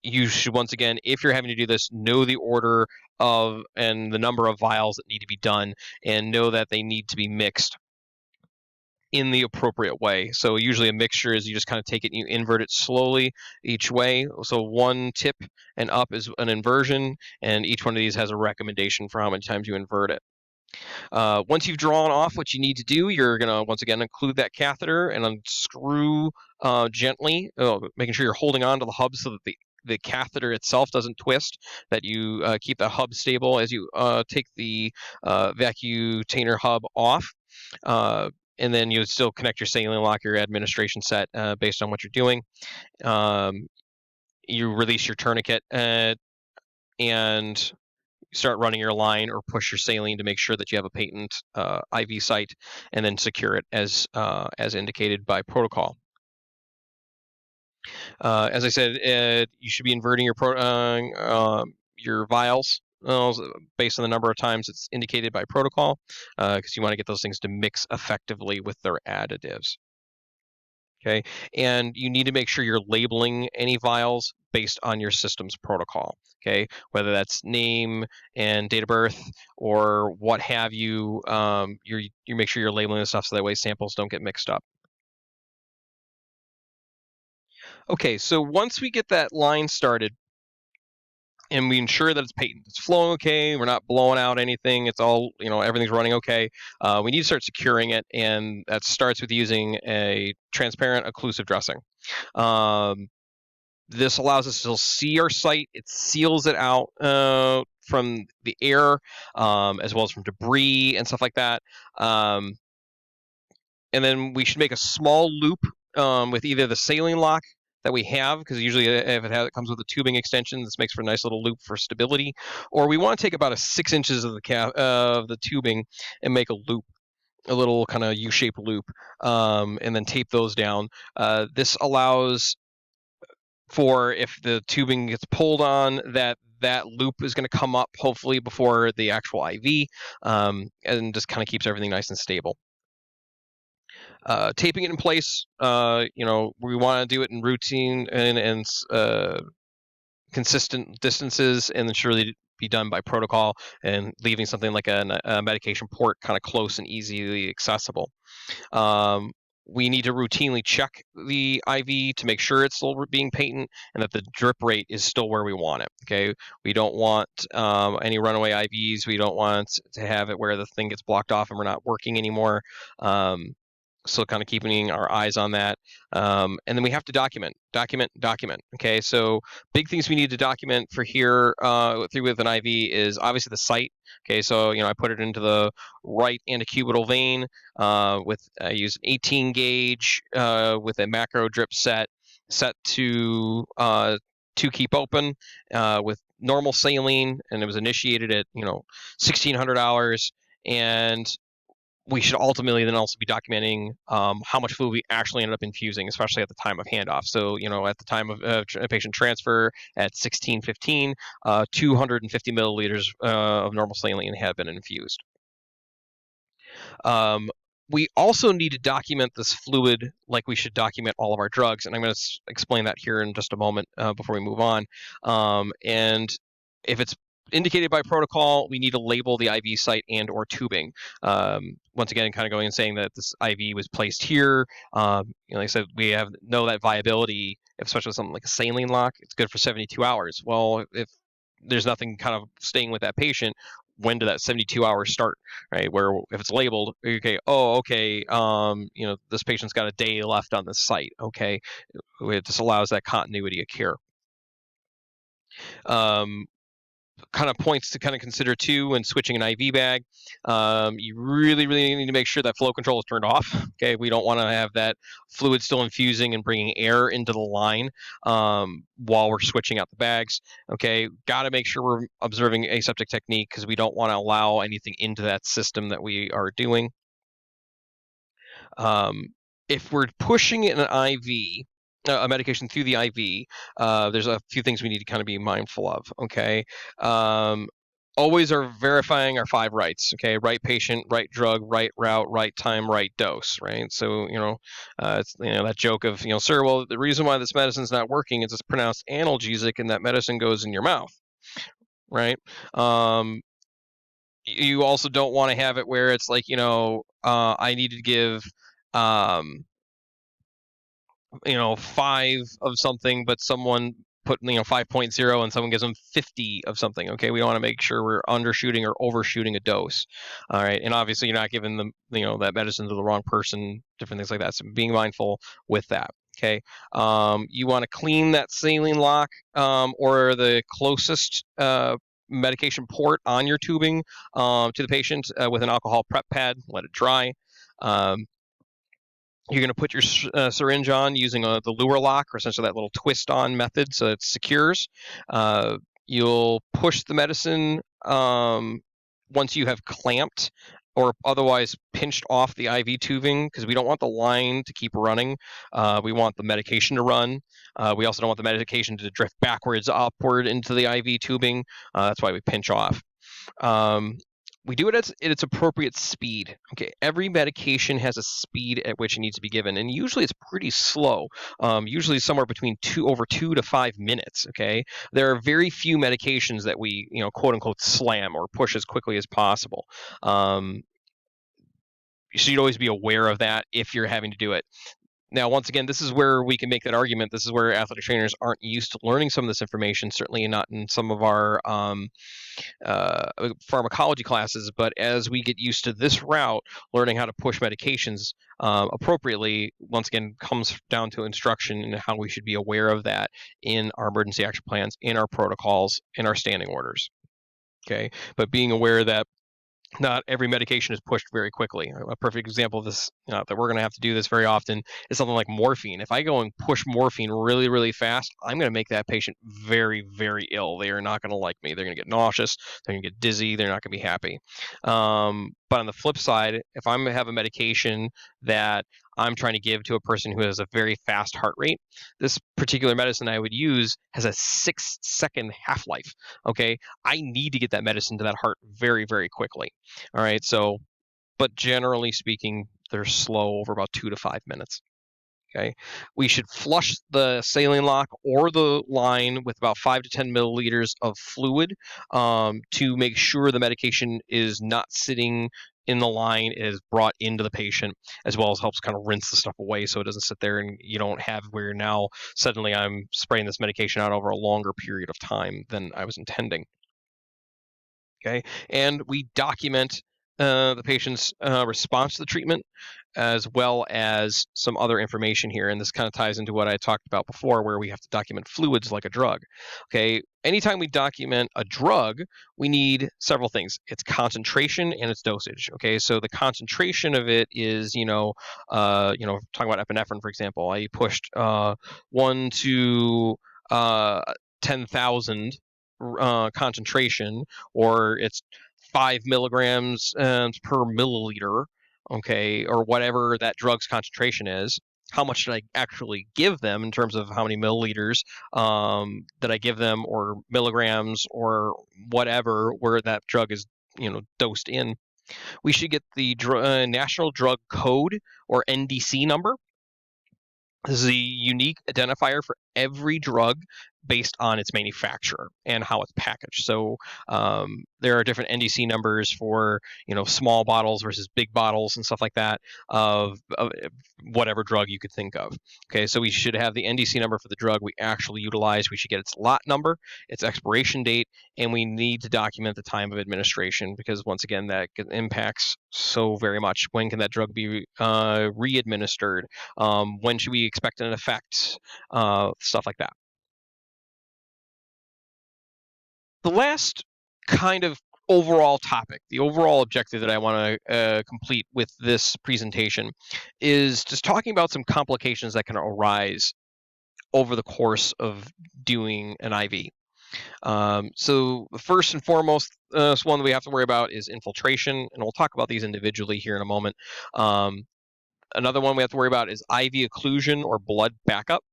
You should, once again, if you're having to do this, know the order of and the number of vials that need to be done, and know that they need to be mixed in the appropriate way. So usually a mixture is you just kind of take it and you invert it slowly each way. So one tip and up is an inversion, and each one of these has a recommendation for how many times you invert it. Once you've drawn off what you need to do, you're going to, once again, include that catheter and unscrew gently, making sure you're holding on to the hub so that the catheter itself doesn't twist, that you keep the hub stable as you take the vacutainer hub off. And then you still connect your saline lock, your administration set based on what you're doing. You release your tourniquet and start running your line or push your saline to make sure that you have a patent IV site, and then secure it as indicated by protocol. As I said, you should be inverting your vials based on the number of times it's indicated by protocol, because you want to get those things to mix effectively with their additives. Okay, and you need to make sure you're labeling any vials based on your system's protocol. Okay, whether that's name and date of birth or what have you, you make sure you're labeling the stuff so that way samples don't get mixed up. Okay, so once we get that line started and we ensure that it's patent, it's flowing okay, we're not blowing out anything, it's all, everything's running okay, we need to start securing it, and that starts with using a transparent occlusive dressing. This allows us to see our site. It seals it out from the air, as well as from debris and stuff like that. And then we should make a small loop with either the saline lock that we have, because usually if it comes with a tubing extension, this makes for a nice little loop for stability. Or we want to take about 6 inches of the tubing and make a loop, a little kind of U-shaped loop, and then tape those down. This allows for, if the tubing gets pulled on, that loop is going to come up hopefully before the actual IV, and just kind of keeps everything nice and stable. Taping it in place, we want to do it in routine and consistent distances, and then surely be done by protocol, and leaving something like a medication port kind of close and easily accessible. We need to routinely check the IV to make sure it's still being patent and that the drip rate is still where we want it. Okay, we don't want any runaway IVs. We don't want to have it where the thing gets blocked off and we're not working anymore. So kind of keeping our eyes on that. And then we have to document. Okay, so big things we need to document for here with an IV is obviously the site. Okay, so I put it into the right antecubital vein I use an 18 gauge with a macro drip set to keep open with normal saline, and it was initiated at 1600 hours, and we should ultimately then also be documenting how much fluid we actually ended up infusing, especially at the time of handoff. So, at the time of patient transfer at 1615, 250 milliliters of normal saline had been infused. We also need to document this fluid like we should document all of our drugs, and I'm going to explain that here in just a moment before we move on. And if it's indicated by protocol, we need to label the IV site and or tubing. Once again, kind of going and saying that this IV was placed here. Like I said, we know that viability, especially with something like a saline lock, it's good for 72 hours. Well, if there's nothing kind of staying with that patient, when do that 72 hours start, right? Where if it's labeled, okay, this patient's got a day left on the site, okay, it just allows that continuity of care. Kind of points to kind of consider too when switching an IV bag. You really need to make sure that flow control is turned off. Okay, we don't want to have that fluid still infusing and bringing air into the line while we're switching out the bags. Okay, got to make sure we're observing aseptic technique because we don't want to allow anything into that system that we are doing. If we're pushing an IV, a medication through the IV, there's a few things we need to kind of be mindful of. Okay, always are verifying our 5 rights. Okay, right patient, right drug, right route, right time, right dose. Right. So it's that joke of sir, well, the reason why this medicine's not working is it's pronounced analgesic, and that medicine goes in your mouth. Right. You also don't want to have it where it's like I need to give 5 of something, but someone put 5.0 and someone gives them 50 of something. Okay, we want to make sure we're undershooting or overshooting a dose. All right, and obviously you're not giving them that medicine to the wrong person, different things like that. So being mindful with that. Okay, you want to clean that saline lock or the closest medication port on your tubing to the patient with an alcohol prep pad. Let it dry. You're going to put your syringe on using the lure lock, or essentially that little twist-on method, so it secures. You'll push the medicine once you have clamped or otherwise pinched off the IV tubing, because we don't want the line to keep running. We want the medication to run. We also don't want the medication to drift backwards, upward into the IV tubing. That's why we pinch off. We do it at its appropriate speed. Okay, every medication has a speed at which it needs to be given, and usually it's pretty slow. Usually somewhere between 2 to 5 minutes. Okay, there are very few medications that we quote unquote slam or push as quickly as possible. You should always be aware of that if you're having to do it. Now, once again, this is where we can make that argument. This is where athletic trainers aren't used to learning some of this information, certainly not in some of our pharmacology classes. But as we get used to this route, learning how to push medications appropriately, once again, comes down to instruction and how we should be aware of that in our emergency action plans, in our protocols, in our standing orders. Okay, but being aware that not every medication is pushed very quickly. A perfect example of this, that we're going to have to do this very often, is something like morphine. If I go and push morphine really fast, I'm going to make that patient very ill. They are not going to like me. They're going to get nauseous. They're going to get dizzy. They're not going to be happy. But on the flip side, if I'm going to have a medication that I'm trying to give to a person who has a very fast heart rate, this particular medicine I would use has a 6-second half-life. Okay, I need to get that medicine to that heart very quickly. All right, so, but generally speaking, they're slow over about 2 to 5 minutes. Okay, we should flush the saline lock or the line with about 5 to 10 milliliters of fluid to make sure the medication is not sitting in the line, is brought into the patient, as well as helps kind of rinse the stuff away so it doesn't sit there and you don't have where now suddenly I'm spraying this medication out over a longer period of time than I was intending. Okay, and we document the patient's response to the treatment, as well as some other information here. And this kind of ties into what I talked about before, where we have to document fluids like a drug. Okay, anytime we document a drug, we need several things: its concentration and its dosage. Okay, so the concentration of it is, talking about epinephrine, for example, I pushed 1 to 10,000 concentration, or it's 5 milligrams per milliliter, okay, or whatever that drug's concentration is. How much did I actually give them in terms of how many milliliters did I give them, or milligrams, or whatever, where that drug is dosed in. We should get the National Drug Code, or NDC number. This is a unique identifier for every drug based on its manufacturer and how it's packaged. So there are different NDC numbers for small bottles versus big bottles and stuff like that of whatever drug you could think of. Okay, so we should have the NDC number for the drug we actually utilize. We should get its lot number, its expiration date, and we need to document the time of administration, because once again, that impacts so very much. When can that drug be re-administered? When should we expect an effect? Stuff like that. The last kind of overall topic, the overall objective that I want to complete with this presentation, is just talking about some complications that can arise over the course of doing an IV. So the first and foremost one that we have to worry about is infiltration, and we'll talk about these individually here in a moment. Another one we have to worry about is IV occlusion or blood backup,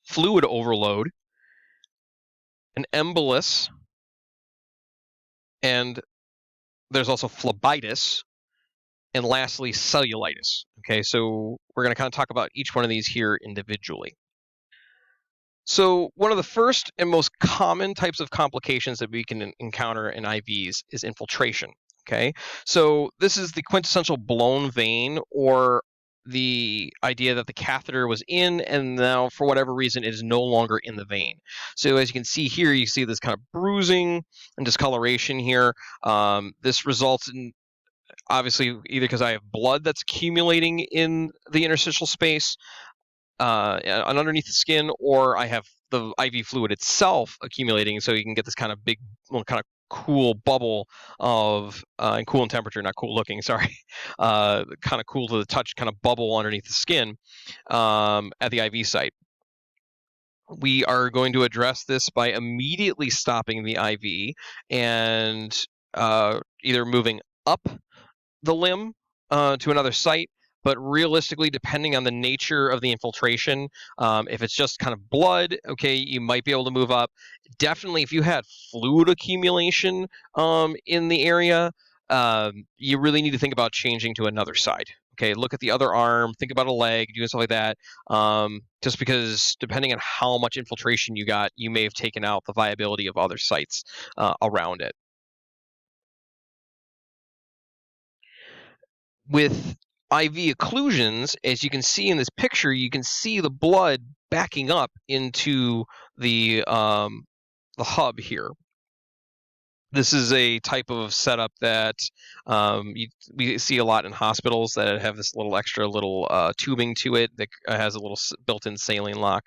fluid overload, an embolus, and there's also phlebitis, and lastly, cellulitis. Okay, so we're going to kind of talk about each one of these here individually. So one of the first and most common types of complications that we can encounter in IVs is infiltration. Okay, so this is the quintessential blown vein, or the idea that the catheter was in and now for whatever reason it is no longer in the vein. So as you can see here, you see this kind of bruising and discoloration here. This results in, obviously, either because I have blood that's accumulating in the interstitial space underneath the skin, or I have the IV fluid itself accumulating, so you can get this kind of big, kind of cool bubble of, and cool in temperature, not cool looking, sorry, kind of cool to the touch, kind of bubble underneath the skin at the IV site. We are going to address this by immediately stopping the IV and either moving up the limb to another site. But realistically, depending on the nature of the infiltration, if it's just kind of blood, okay, you might be able to move up. Definitely, if you had fluid accumulation in the area, you really need to think about changing to another side. Okay, look at the other arm, think about a leg, doing stuff like that. Just because depending on how much infiltration you got, you may have taken out the viability of other sites around it. With IV occlusions, as you can see in this picture, you can see the blood backing up into the hub here. This is a type of setup that we see a lot in hospitals that have this little extra little tubing to it that has a little built-in saline lock.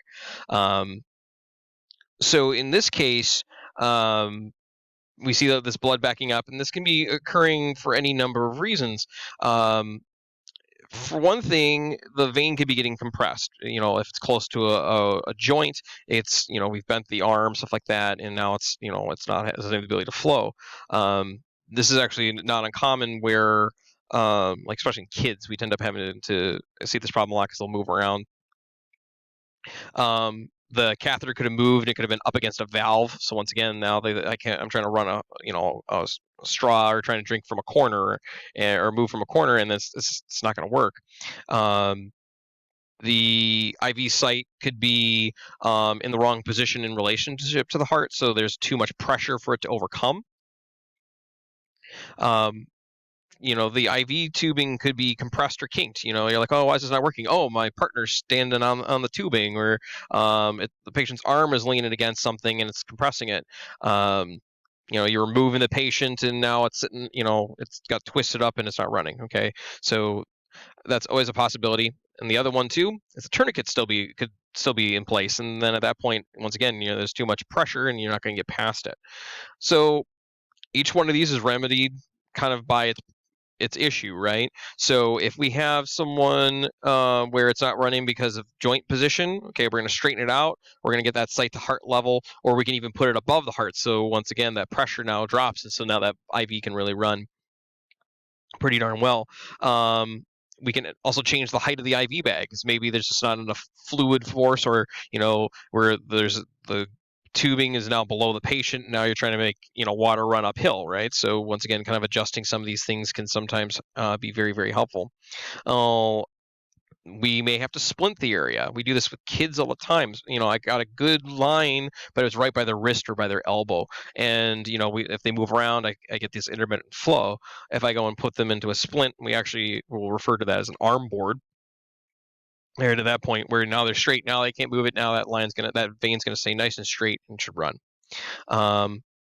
So in this case, we see that this blood backing up, and this can be occurring for any number of reasons. For one thing, the vein could be getting compressed. If it's close to a joint, it's, we've bent the arm, stuff like that, and now it's, it's not has the ability to flow. This is actually not uncommon where, like especially in kids, we tend up having to see this problem a lot because they'll move around. The catheter could have moved, and it could have been up against a valve. So once again, now I'm trying to run a straw or trying to drink from a corner or move from a corner, and it's not going to work. The IV site could be in the wrong position in relationship to the heart, so there's too much pressure for it to overcome. The IV tubing could be compressed or kinked. You're like, oh, why is this not working? Oh, my partner's standing on the tubing, or the patient's arm is leaning against something and it's compressing it. You're moving the patient and now it's sitting, it's got twisted up and it's not running. Okay, so that's always a possibility. And the other one too is the tourniquet could still be in place, and then at that point, once again, there's too much pressure and you're not going to get past it. So each one of these is remedied kind of by its issue, right? So if we have someone where it's not running because of joint position, okay, we're going to straighten it out. We're going to get that site to heart level, or we can even put it above the heart. So once again, that pressure now drops, and so now that IV can really run pretty darn well. We can also change the height of the IV bag, because maybe there's just not enough fluid force, or where there's the tubing is now below the patient. Now you're trying to make water run uphill, right? So once again, kind of adjusting some of these things can sometimes be very, very helpful. We may have to splint the area. We do this with kids all the time. I got a good line, but it was right by their wrist or by their elbow. And, if they move around, I get this intermittent flow. If I go and put them into a splint, we actually will refer to that as an arm board. They're to that point where now they're straight. Now they can't move it. Now that vein's gonna stay nice and straight and should run.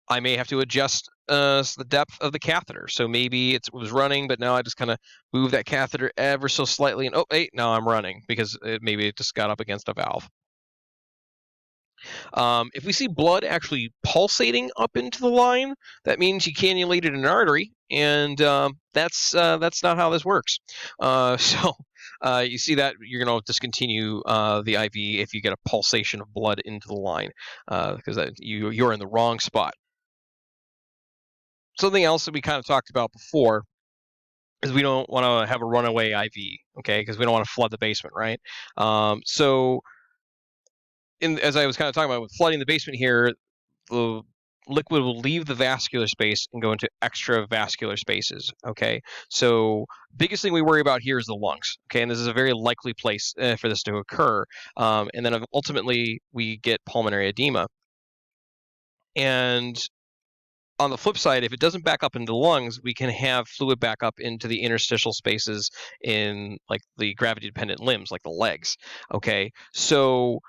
I may have to adjust the depth of the catheter. So maybe it was running, but now I just kind of move that catheter ever so slightly, and hey, now I'm running because maybe it just got up against a valve. If we see blood actually pulsating up into the line, that means you cannulated an artery, and that's not how this works. So you see that you're going to discontinue the IV if you get a pulsation of blood into the line, because you're in the wrong spot. Something else that we kind of talked about before is we don't want to have a runaway IV, okay? Because we don't want to flood the basement, right? As I was kind of talking about with flooding the basement here, the liquid will leave the vascular space and go into extravascular spaces, okay? So biggest thing we worry about here is the lungs, okay? And this is a very likely place for this to occur. And then ultimately we get pulmonary edema. And on the flip side, if it doesn't back up into the lungs, we can have fluid back up into the interstitial spaces in like the gravity-dependent limbs, like the legs. Okay, so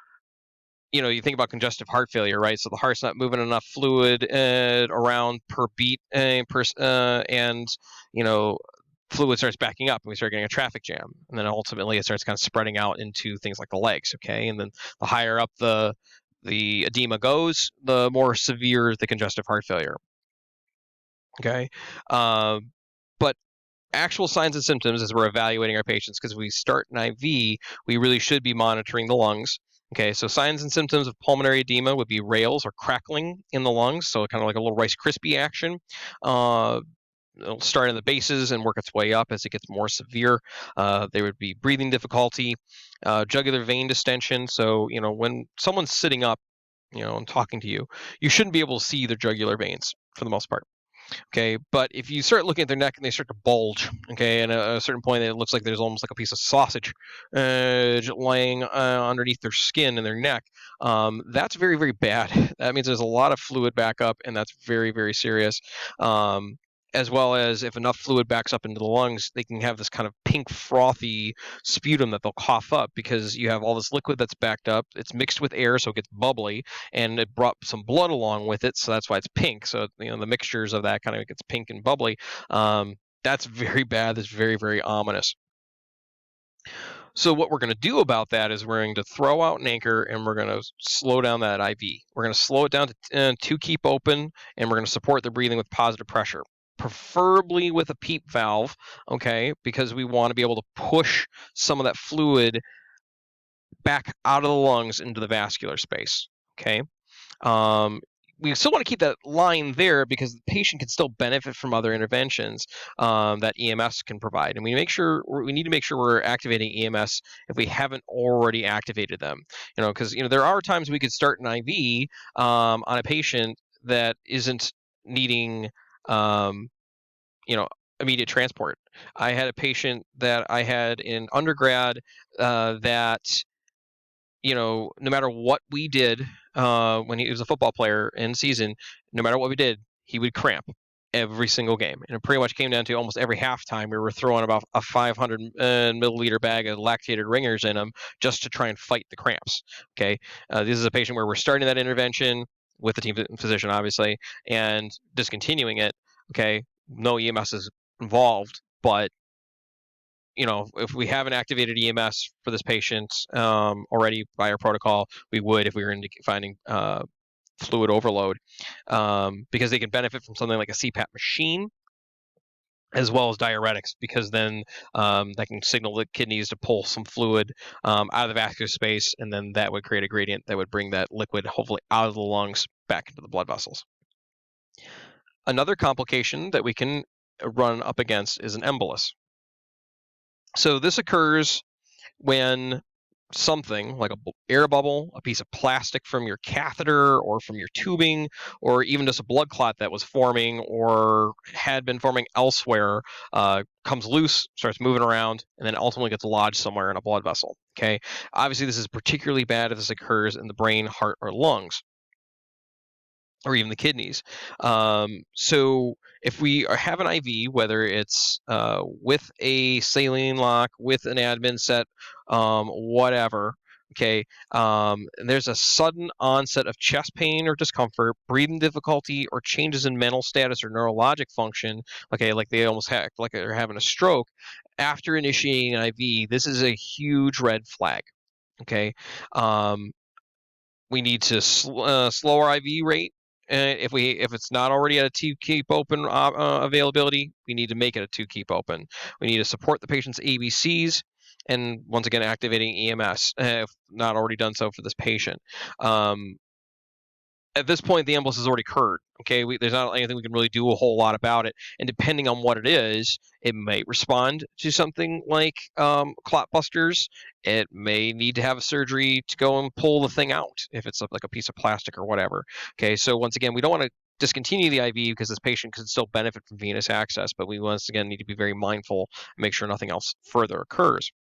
you think about congestive heart failure, right? So the heart's not moving enough fluid around per beat, and fluid starts backing up, and we start getting a traffic jam, and then ultimately it starts kind of spreading out into things like the legs. Okay, and then the higher up the edema goes, the more severe the congestive heart failure. Okay. But actual signs and symptoms as we're evaluating our patients, because if we start an IV, we really should be monitoring the lungs. Okay, so signs and symptoms of pulmonary edema would be rales or crackling in the lungs, so kind of like a little Rice Krispie action. It'll start in the bases and work its way up as it gets more severe. There would be breathing difficulty, jugular vein distension. So, when someone's sitting up, and talking to you, you shouldn't be able to see their jugular veins for the most part. Okay, but if you start looking at their neck and they start to bulge, okay, and at a certain point it looks like there's almost like a piece of sausage laying underneath their skin and their neck, that's very, very bad. That means there's a lot of fluid backup, and that's very, very serious. As well as if enough fluid backs up into the lungs, they can have this kind of pink frothy sputum that they'll cough up because you have all this liquid that's backed up. It's mixed with air, so it gets bubbly, and it brought some blood along with it, so that's why it's pink. So the mixtures of that kind of gets pink and bubbly. That's very bad. That's very, very ominous. So what we're going to do about that is we're going to throw out an anchor, and we're going to slow down that IV. We're going to slow it down to 2 keep open, and we're going to support the breathing with positive pressure, preferably with a PEEP valve, okay, because we want to be able to push some of that fluid back out of the lungs into the vascular space, okay? We still want to keep that line there because the patient can still benefit from other interventions that EMS can provide, and we need to make sure we're activating EMS if we haven't already activated them. Because there are times we could start an IV on a patient that isn't needing immediate transport. I had a patient that I had in undergrad that no matter what we did when he was a football player in season, no matter what we did, he would cramp every single game. And it pretty much came down to almost every halftime we were throwing about a 500 milliliter bag of lactated ringers in him just to try and fight the cramps. Okay. This is a patient where we're starting that intervention with the team physician, obviously, and discontinuing it. Okay. No EMS is involved, but if we haven't activated EMS for this patient already by our protocol, we would if we were finding fluid overload, because they can benefit from something like a CPAP machine as well as diuretics, because then that can signal the kidneys to pull some fluid out of the vascular space, and then that would create a gradient that would bring that liquid hopefully out of the lungs back into the blood vessels. Another complication that we can run up against is an embolus. So this occurs when something like a air bubble, a piece of plastic from your catheter or from your tubing, or even just a blood clot that was forming or had been forming elsewhere, comes loose, starts moving around, and then ultimately gets lodged somewhere in a blood vessel. Okay, obviously this is particularly bad if this occurs in the brain, heart, or lungs, or even the kidneys. So if we have an IV, whether it's with a saline lock, with an admin set, whatever, okay, and there's a sudden onset of chest pain or discomfort, breathing difficulty, or changes in mental status or neurologic function, okay, like they almost act like they're having a stroke, after initiating an IV, this is a huge red flag, okay? We need to slow our IV rate. If it's not already at a two keep open availability, we need to make it a two keep open. We need to support the patient's ABCs, and once again activating EMS if not already done so for this patient. At this point, the embolus has already occurred. Okay, there's not anything we can really do a whole lot about it. And depending on what it is, it may respond to something like clot busters. It may need to have a surgery to go and pull the thing out if it's like a piece of plastic or whatever. Okay, so once again, we don't want to discontinue the IV because this patient could still benefit from venous access, but we once again need to be very mindful and make sure nothing else further occurs.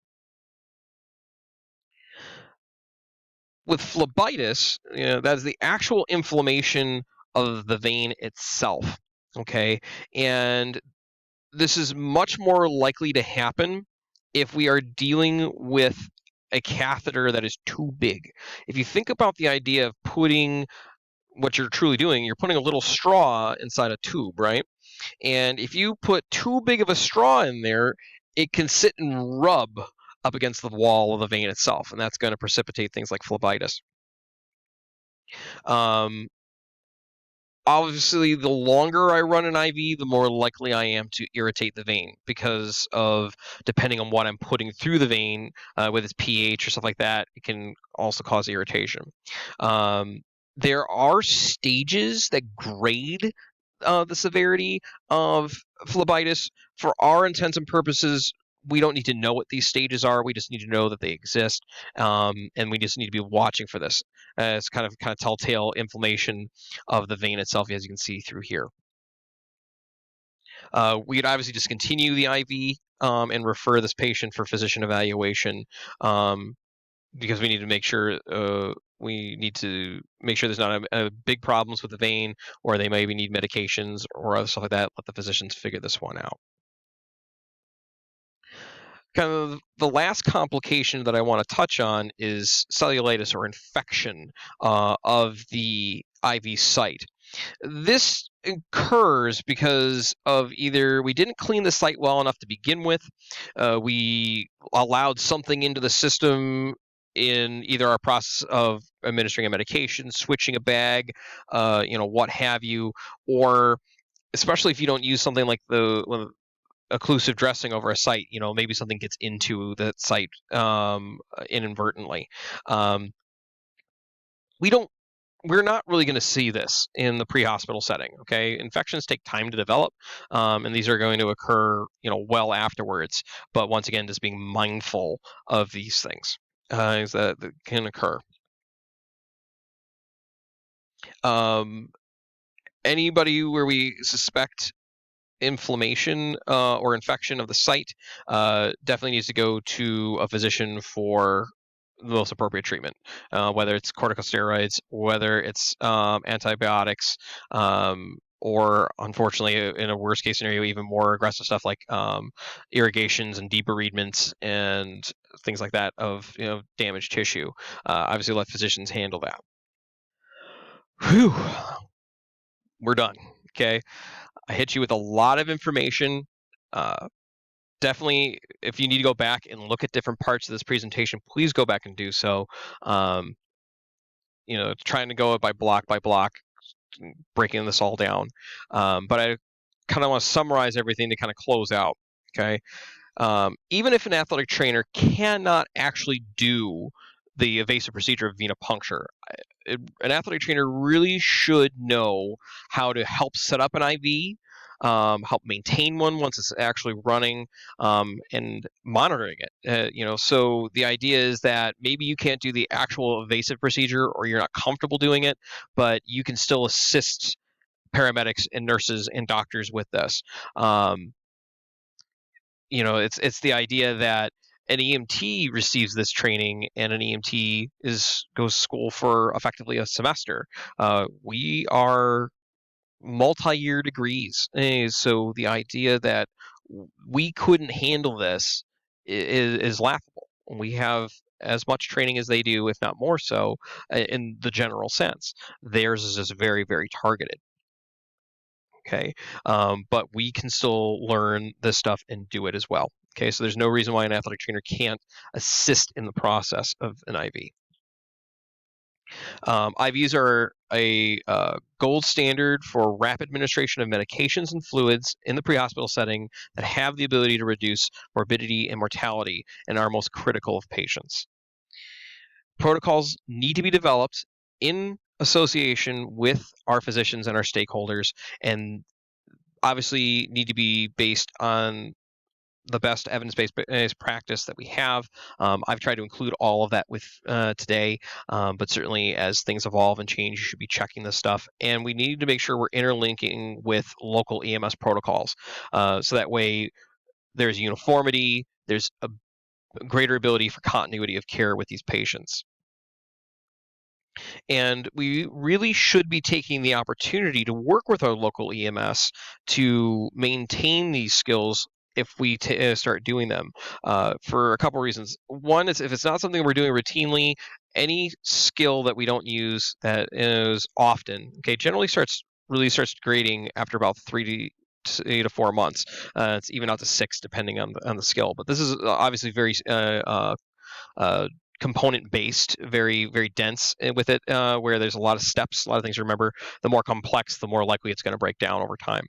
With phlebitis, that is the actual inflammation of the vein itself. Okay, and this is much more likely to happen if we are dealing with a catheter that is too big. If you think about the idea of putting what you're truly doing, you're putting a little straw inside a tube, right? And if you put too big of a straw in there, it can sit and rub up against the wall of the vein itself, and that's going to precipitate things like phlebitis. Um, Obviously, the longer I run an IV, the more likely I am to irritate the vein because of depending on what I'm putting through the vein, with its pH or stuff like that, it can also cause irritation. There are stages that grade the severity of phlebitis. For our intents and purposes, we don't need to know what these stages are. We just need to know that they exist, and we just need to be watching for this. It's kind of telltale inflammation of the vein itself, as you can see through here. We'd obviously discontinue the IV and refer this patient for physician evaluation, because we need to make sure there's not a big problems with the vein, or they maybe need medications or other stuff like that. Let the physicians figure this one out. Kind of the last complication that I want to touch on is cellulitis or infection of the IV site. This occurs because of either we didn't clean the site well enough to begin with, we allowed something into the system in either our process of administering a medication, switching a bag, what have you, or especially if you don't use something like the occlusive dressing over a site, maybe something gets into the site inadvertently. We're not really going to see this in the pre-hospital setting. Okay, infections take time to develop, and these are going to occur, well afterwards. But once again, just being mindful of these things is that can occur. Anybody where we suspect inflammation or infection of the site definitely needs to go to a physician for the most appropriate treatment, whether it's corticosteroids, whether it's antibiotics, or unfortunately, in a worst case scenario, even more aggressive stuff like irrigations and debereavements and things like that of damaged tissue. Obviously, let physicians handle that. Whew, we're done. Okay, I hit you with a lot of information. Definitely, if you need to go back and look at different parts of this presentation, please go back and do so. Trying to go by block, breaking this all down. But I kind of want to summarize everything to kind of close out. Okay. Even if an athletic trainer cannot actually do the evasive procedure of venipuncture, an athletic trainer really should know how to help set up an IV, help maintain one once it's actually running, and monitoring it. So the idea is that maybe you can't do the actual invasive procedure or you're not comfortable doing it, but you can still assist paramedics and nurses and doctors with this. It's the idea that an EMT receives this training, and an EMT goes to school for effectively a semester. We are multi-year degrees, so the idea that we couldn't handle this is laughable. We have as much training as they do, if not more so, in the general sense. Theirs is just very, very targeted. Okay, but we can still learn this stuff and do it as well. Okay, so there's no reason why an athletic trainer can't assist in the process of an IV. IVs are a gold standard for rapid administration of medications and fluids in the pre-hospital setting that have the ability to reduce morbidity and mortality in our most critical of patients. Protocols need to be developed in association with our physicians and our stakeholders, and obviously need to be based on the best evidence-based practice that we have. I've tried to include all of that with today, but certainly as things evolve and change, you should be checking this stuff. And we need to make sure we're interlinking with local EMS protocols, so that way there's uniformity, there's a greater ability for continuity of care with these patients. And we really should be taking the opportunity to work with our local EMS to maintain these skills if we start doing them, for a couple reasons. One is, if it's not something we're doing routinely, any skill that we don't use that is often, generally really starts grading after about 3 to 4 months. It's even out to 6 depending on the skill. But this is obviously very component based, very, very dense with it, where there's a lot of steps, a lot of things to remember. The more complex, the more likely it's going to break down over time,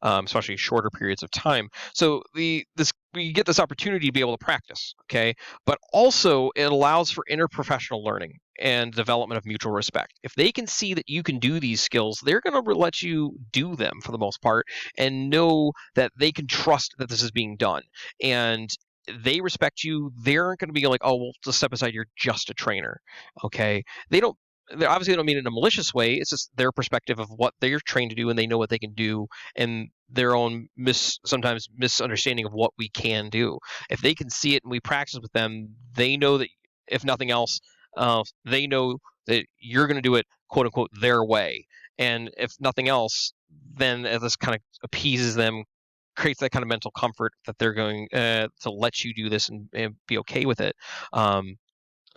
especially shorter periods of time. So we get this opportunity to be able to practice, okay? But also it allows for interprofessional learning and development of mutual respect. If they can see that you can do these skills, they're going to let you do them for the most part, and know that they can trust that this is being done. And they respect you. They aren't going to be like, oh, well, just step aside, you're just a trainer, okay? They obviously don't mean it in a malicious way. It's just their perspective of what they're trained to do, and they know what they can do, and their own sometimes misunderstanding of what we can do. If they can see it and we practice with them, they know that, if nothing else, they know that you're going to do it, quote unquote, their way. And if nothing else, then this kind of appeases them, creates that kind of mental comfort that they're going to let you do this and be okay with it.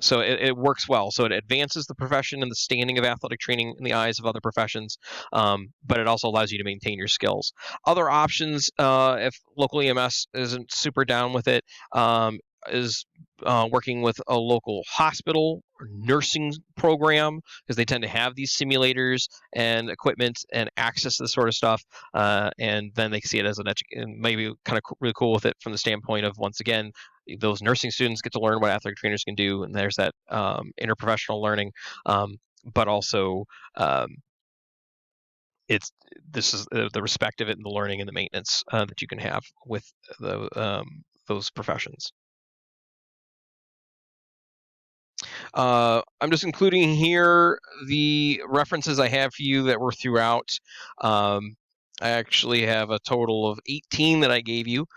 So it works well. So it advances the profession and the standing of athletic training in the eyes of other professions, but it also allows you to maintain your skills. Other options, if local EMS isn't super down with it, is working with a local hospital or nursing program, because they tend to have these simulators and equipment and access to this sort of stuff, and then they see it as and maybe kind of really cool with it from the standpoint of, once again, those nursing students get to learn what athletic trainers can do, and there's that interprofessional learning, but also this is the respect of it and the learning and the maintenance that you can have with those professions. I'm just including here the references I have for you that were throughout. I actually have a total of 18 that I gave you.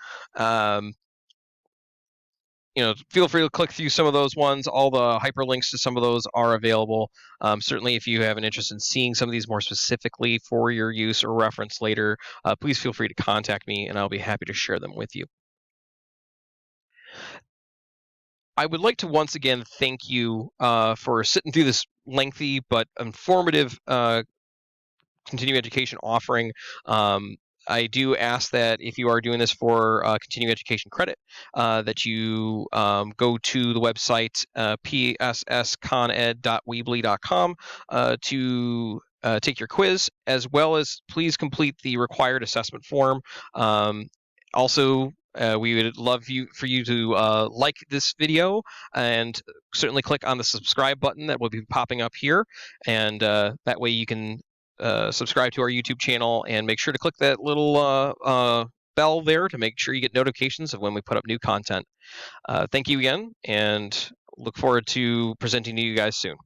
Feel free to click through some of those ones. All the hyperlinks to some of those are available. Certainly, if you have an interest in seeing some of these more specifically for your use or reference later, please feel free to contact me, and I'll be happy to share them with you. I would like to once again thank you for sitting through this lengthy but informative continuing education offering. I do ask that if you are doing this for continuing education credit, that you go to the website pssconed.weebly.com to take your quiz, as well as please complete the required assessment form. Also, we would love for you to like this video, and certainly click on the subscribe button that will be popping up here, and that way you can subscribe to our YouTube channel, and make sure to click that little bell there to make sure you get notifications of when we put up new content. Thank you again, and look forward to presenting to you guys soon.